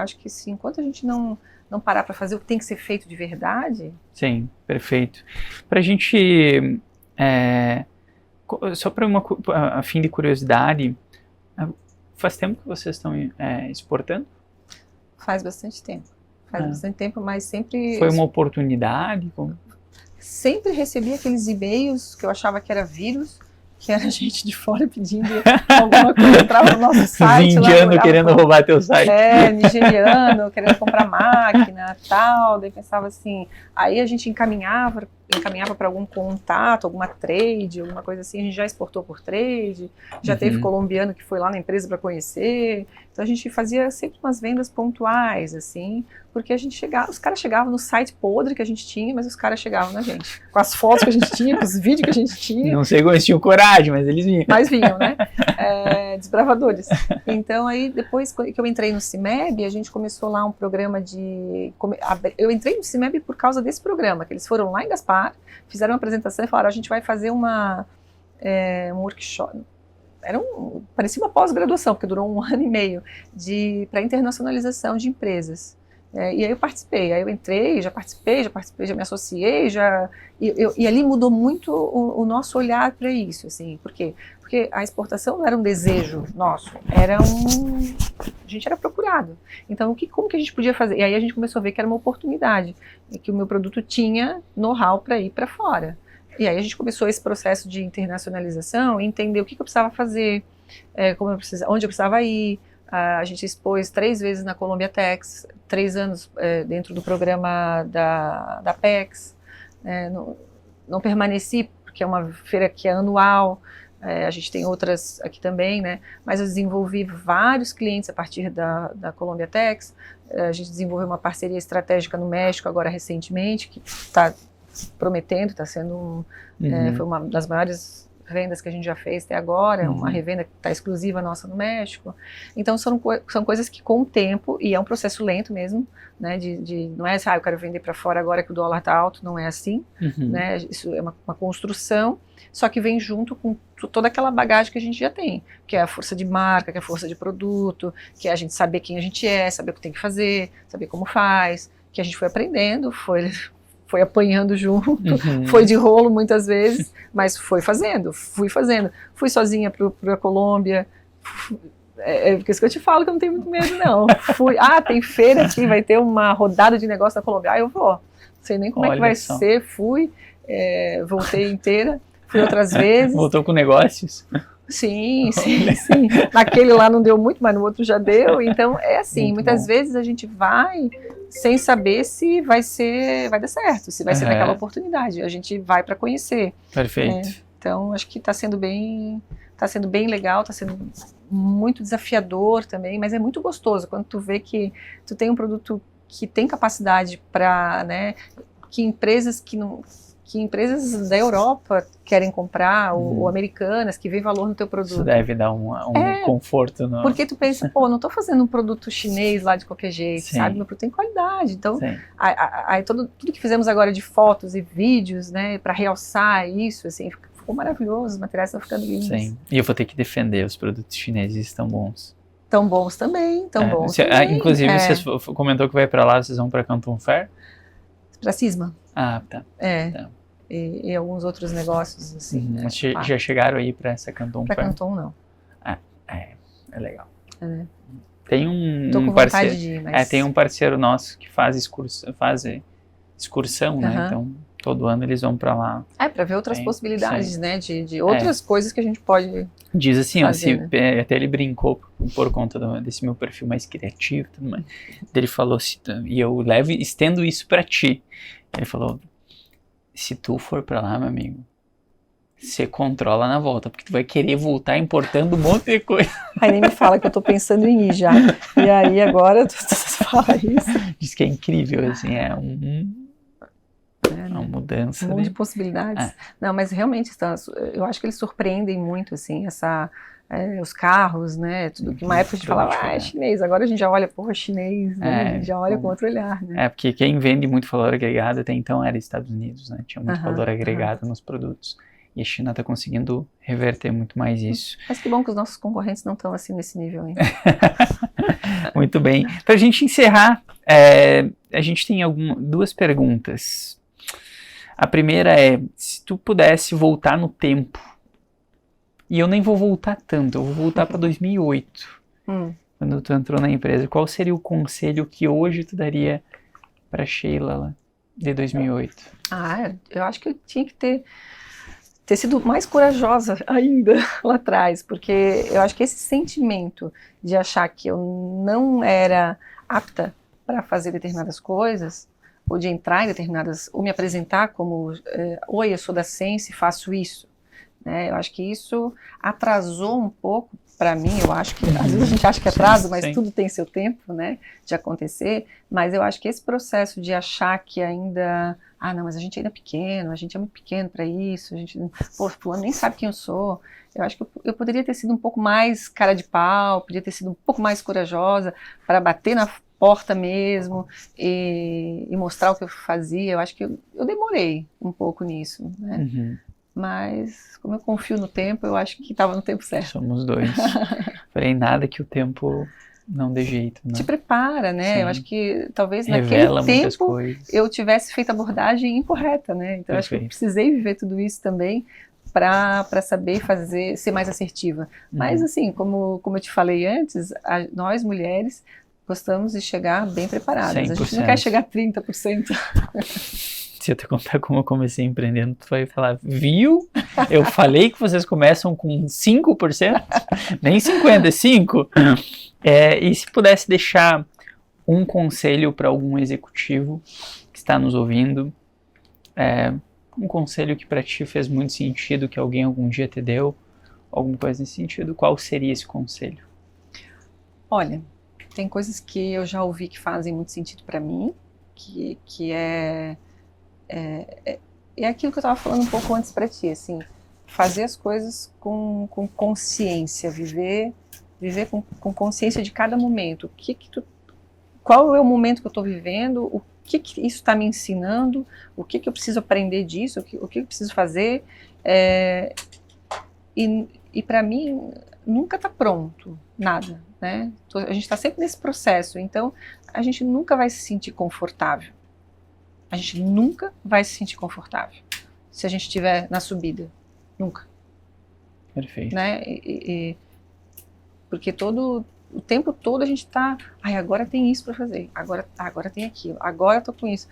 Acho que sim, enquanto a gente não parar para fazer o que tem que ser feito de verdade... Sim, perfeito. Para a gente... só para a fim de curiosidade, faz tempo que vocês estão exportando? Faz bastante tempo. Bastante tempo, mas sempre... Foi uma oportunidade? Sempre recebi aqueles e-mails que eu achava que era vírus, que era gente de fora pedindo alguma coisa, entrava no nosso site. Os indianos querendo roubar teu site. Nigeriano, querendo comprar máquina, tal, daí pensava assim, aí a gente encaminhava para algum contato, alguma trade, alguma coisa assim, a gente já exportou por trade, já teve colombiano que foi lá na empresa para conhecer, então a gente fazia sempre umas vendas pontuais, assim, porque a gente chegava, os caras chegavam no site podre que a gente tinha, mas os caras chegavam na gente, com as fotos que a gente tinha, com os vídeos que a gente tinha. Não sei como eles tinham coragem, mas eles vinham. Mas vinham, né? Desbravadores. Então aí, depois que eu entrei no CIMEB, a gente começou lá um programa de... Eu entrei no CIMEB por causa desse programa, que eles foram lá em Gaspar, fizeram uma apresentação e falaram, a gente vai fazer um workshop, parecia uma pós-graduação, porque durou 1 ano e meio, para internacionalização de empresas. E aí eu participei, aí eu entrei, já participei, já me associei, e ali mudou muito o nosso olhar para isso, assim, por quê? Porque a exportação não era um desejo nosso, a gente era procurado. Então, como que a gente podia fazer? E aí a gente começou a ver que era uma oportunidade, e que o meu produto tinha know-how para ir para fora. E aí a gente começou esse processo de internacionalização, entender o que eu precisava fazer, onde eu precisava ir. A gente expôs 3 vezes na Columbia Tex, 3 anos dentro do programa da PEX. Não permaneci, porque é uma feira que é anual, a gente tem outras aqui também, né? Mas eu desenvolvi vários clientes a partir da Columbia Tex. A gente desenvolveu uma parceria estratégica no México agora recentemente, que está prometendo, está sendo foi uma das maiores vendas que a gente já fez até agora, uma revenda que está exclusiva nossa no México. Então são coisas que com o tempo, e é um processo lento mesmo, né, não é assim, eu quero vender para fora agora que o dólar está alto, não é assim, né, isso é uma construção, só que vem junto com toda aquela bagagem que a gente já tem, que é a força de marca, que é a força de produto, que é a gente saber quem a gente é, saber o que tem que fazer, saber como faz, que a gente foi aprendendo, foi apanhando junto, foi de rolo muitas vezes, mas fui fazendo. Fui sozinha para a Colômbia, porque isso que eu te falo que eu não tenho muito medo não. Tem feira aqui, vai ter uma rodada de negócio na Colômbia, eu vou. Não sei nem como é que vai ser, voltei inteira, fui outras vezes. Voltou com negócios? Sim. Naquele lá não deu muito, mas no outro já deu. Então é assim, muito muitas vezes a gente vai sem saber se vai dar certo, se vai ser naquela oportunidade. A gente vai para conhecer. Perfeito. Então acho que está sendo bem legal, está sendo muito desafiador também, mas é muito gostoso quando tu vê que tu tem um produto que tem capacidade para, né, que empresas da Europa querem comprar, ou americanas, que veem valor no teu produto. Isso deve dar um conforto. Porque tu pensa, não estou fazendo um produto chinês lá de qualquer jeito, sabe? Meu produto tem qualidade. Então, tudo que fizemos agora de fotos e vídeos, né, para realçar isso, assim, ficou maravilhoso, os materiais estão ficando lindos. Sim, e eu vou ter que defender, os produtos chineses estão bons. Tão bons também. Inclusive, você comentou que vai para lá, vocês vão para Canton Fair? Para Cisma. Ah, tá. Tá. E alguns outros negócios, assim. Mas já chegaram aí para essa Canton Fair? Para Canton, não. É legal. Tem Tô com vontade de ir, mas... tem um parceiro nosso que faz excursão, né? Então, todo ano eles vão para lá. Para ver outras possibilidades, né? De outras coisas que a gente pode diz assim, fazer, né? Até ele brincou por conta desse meu perfil mais criativo e tudo mais. Ele falou assim, e eu estendo isso para ti. Ele falou, se tu for pra lá, meu amigo, você controla na volta, porque tu vai querer voltar importando um monte de coisa. Aí nem me fala que eu tô pensando em ir já. E aí agora tu fala isso. Diz que é incrível, assim, uma mudança. Um monte de possibilidades. Não, mas realmente, eu acho que eles surpreendem muito, assim, os carros, né, tudo que uma época a gente falava, é chinês, agora a gente já olha, chinês, né, a gente já olha com outro olhar, né. Porque quem vende muito valor agregado até então era Estados Unidos, né, tinha muito valor agregado nos produtos, e a China está conseguindo reverter muito mais isso. Mas que bom que os nossos concorrentes não estão assim nesse nível ainda. Muito bem. Para a gente encerrar, a gente tem 2 perguntas. A primeira é, se tu pudesse voltar no tempo, e eu nem vou voltar tanto, eu vou voltar para 2008, quando tu entrou na empresa. Qual seria o conselho que hoje tu daria para Sheila lá, de 2008? Eu acho que eu tinha que ter ter sido mais corajosa ainda lá atrás, porque eu acho que esse sentimento de achar que eu não era apta para fazer determinadas coisas, ou de entrar em determinadas, ou me apresentar como, oi, eu sou da Sense e faço isso, né? Eu acho que isso atrasou um pouco para mim, eu acho que, às vezes a gente acha que atrasa, mas tudo tem seu tempo, né, de acontecer, mas eu acho que esse processo de achar que ainda, não, mas a gente ainda é pequeno, a gente é muito pequeno para isso, a gente, pô, fulano nem sabe quem eu sou, eu acho que eu poderia ter sido um pouco mais cara de pau, poderia ter sido um pouco mais corajosa para bater na porta mesmo e mostrar o que eu fazia. Eu acho que eu demorei um pouco nisso, né? Mas como eu confio no tempo, eu acho que estava no tempo certo. Somos dois. Falei nada que o tempo não dê jeito, né? Te prepara, né? Sim. Eu acho que talvez Revela naquele muitas tempo coisas. eu tivesse feito a abordagem incorreta, né? Então eu acho que eu precisei viver tudo isso também para saber fazer, ser mais assertiva. Mas assim, como eu te falei antes, nós mulheres gostamos de chegar bem preparadas. 100%. A gente não quer chegar a 30%. Se eu te contar como eu comecei empreendendo, tu vai falar, viu? Eu falei que vocês começam com 5%? Nem 50%, é 5%. E se pudesse deixar um conselho para algum executivo que está nos ouvindo, um conselho que para ti fez muito sentido, que alguém algum dia te deu, alguma coisa nesse sentido, qual seria esse conselho? Olha, tem coisas que eu já ouvi que fazem muito sentido para mim, que é aquilo que eu estava falando um pouco antes para ti, assim, fazer as coisas com consciência, viver com consciência de cada momento. Qual é o momento que eu estou vivendo, o que isso está me ensinando, o que eu preciso aprender disso, o que eu preciso fazer, e para mim nunca está pronto, nada, né? A gente está sempre nesse processo, então a gente nunca vai se sentir confortável. A gente nunca vai se sentir confortável se a gente estiver na subida. Nunca. Perfeito. Né? Porque o tempo todo a gente está... agora tem isso para fazer. Agora tem aquilo. Agora eu estou com isso.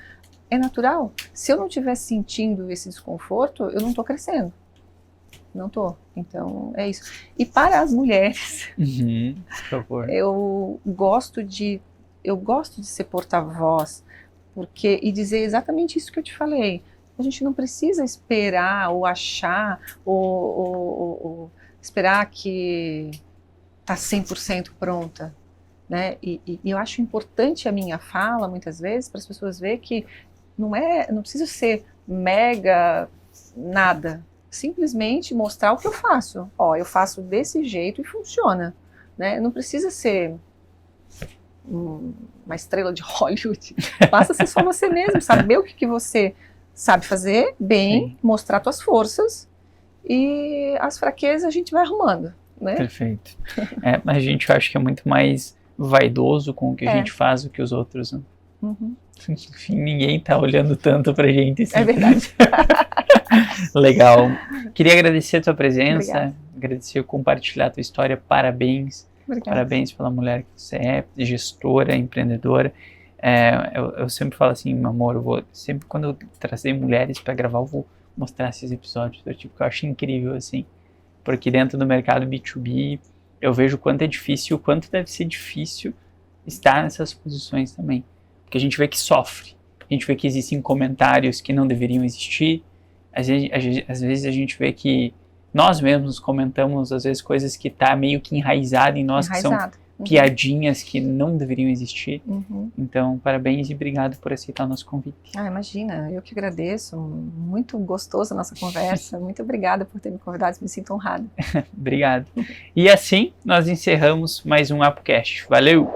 É natural. Se eu não estiver sentindo esse desconforto, eu não estou crescendo. Não estou. Então, é isso. E para as mulheres, por favor. eu gosto de ser porta-voz, e dizer exatamente isso que eu te falei. A gente não precisa esperar ou achar ou esperar que está 100% pronta, né? E eu acho importante a minha fala, muitas vezes, para as pessoas verem que não precisa ser mega nada. Simplesmente mostrar o que eu faço. Eu faço desse jeito e funciona, né? Não precisa ser uma estrela de Hollywood. Basta ser só você mesmo, saber o que você sabe fazer bem, sim, mostrar suas forças, e as fraquezas a gente vai arrumando, né? Perfeito. Mas a gente acha que é muito mais vaidoso com o que a gente faz do que os outros, né? Enfim, ninguém tá olhando tanto pra gente assim. É verdade. Legal. Queria agradecer a tua presença. Obrigada. Agradecer compartilhar a tua história. Parabéns. Obrigada. Parabéns pela mulher que você é, gestora, empreendedora. Eu sempre falo assim, meu amor, sempre quando eu trazer mulheres para gravar, eu vou mostrar esses episódios do tipo que eu acho incrível, assim, porque dentro do mercado B2B eu vejo o quanto é difícil, o quanto deve ser difícil estar nessas posições também, porque a gente vê que sofre, a gente vê que existem comentários que não deveriam existir, às vezes a gente vê que nós mesmos comentamos, às vezes, coisas que tá meio que enraizado em nós, que são piadinhas que não deveriam existir. Então, parabéns e obrigado por aceitar o nosso convite. Imagina, eu que agradeço. Muito gostosa a nossa conversa. Muito obrigada por ter me convidado, me sinto honrada. Obrigado. E assim, nós encerramos mais um ApoCast. Valeu!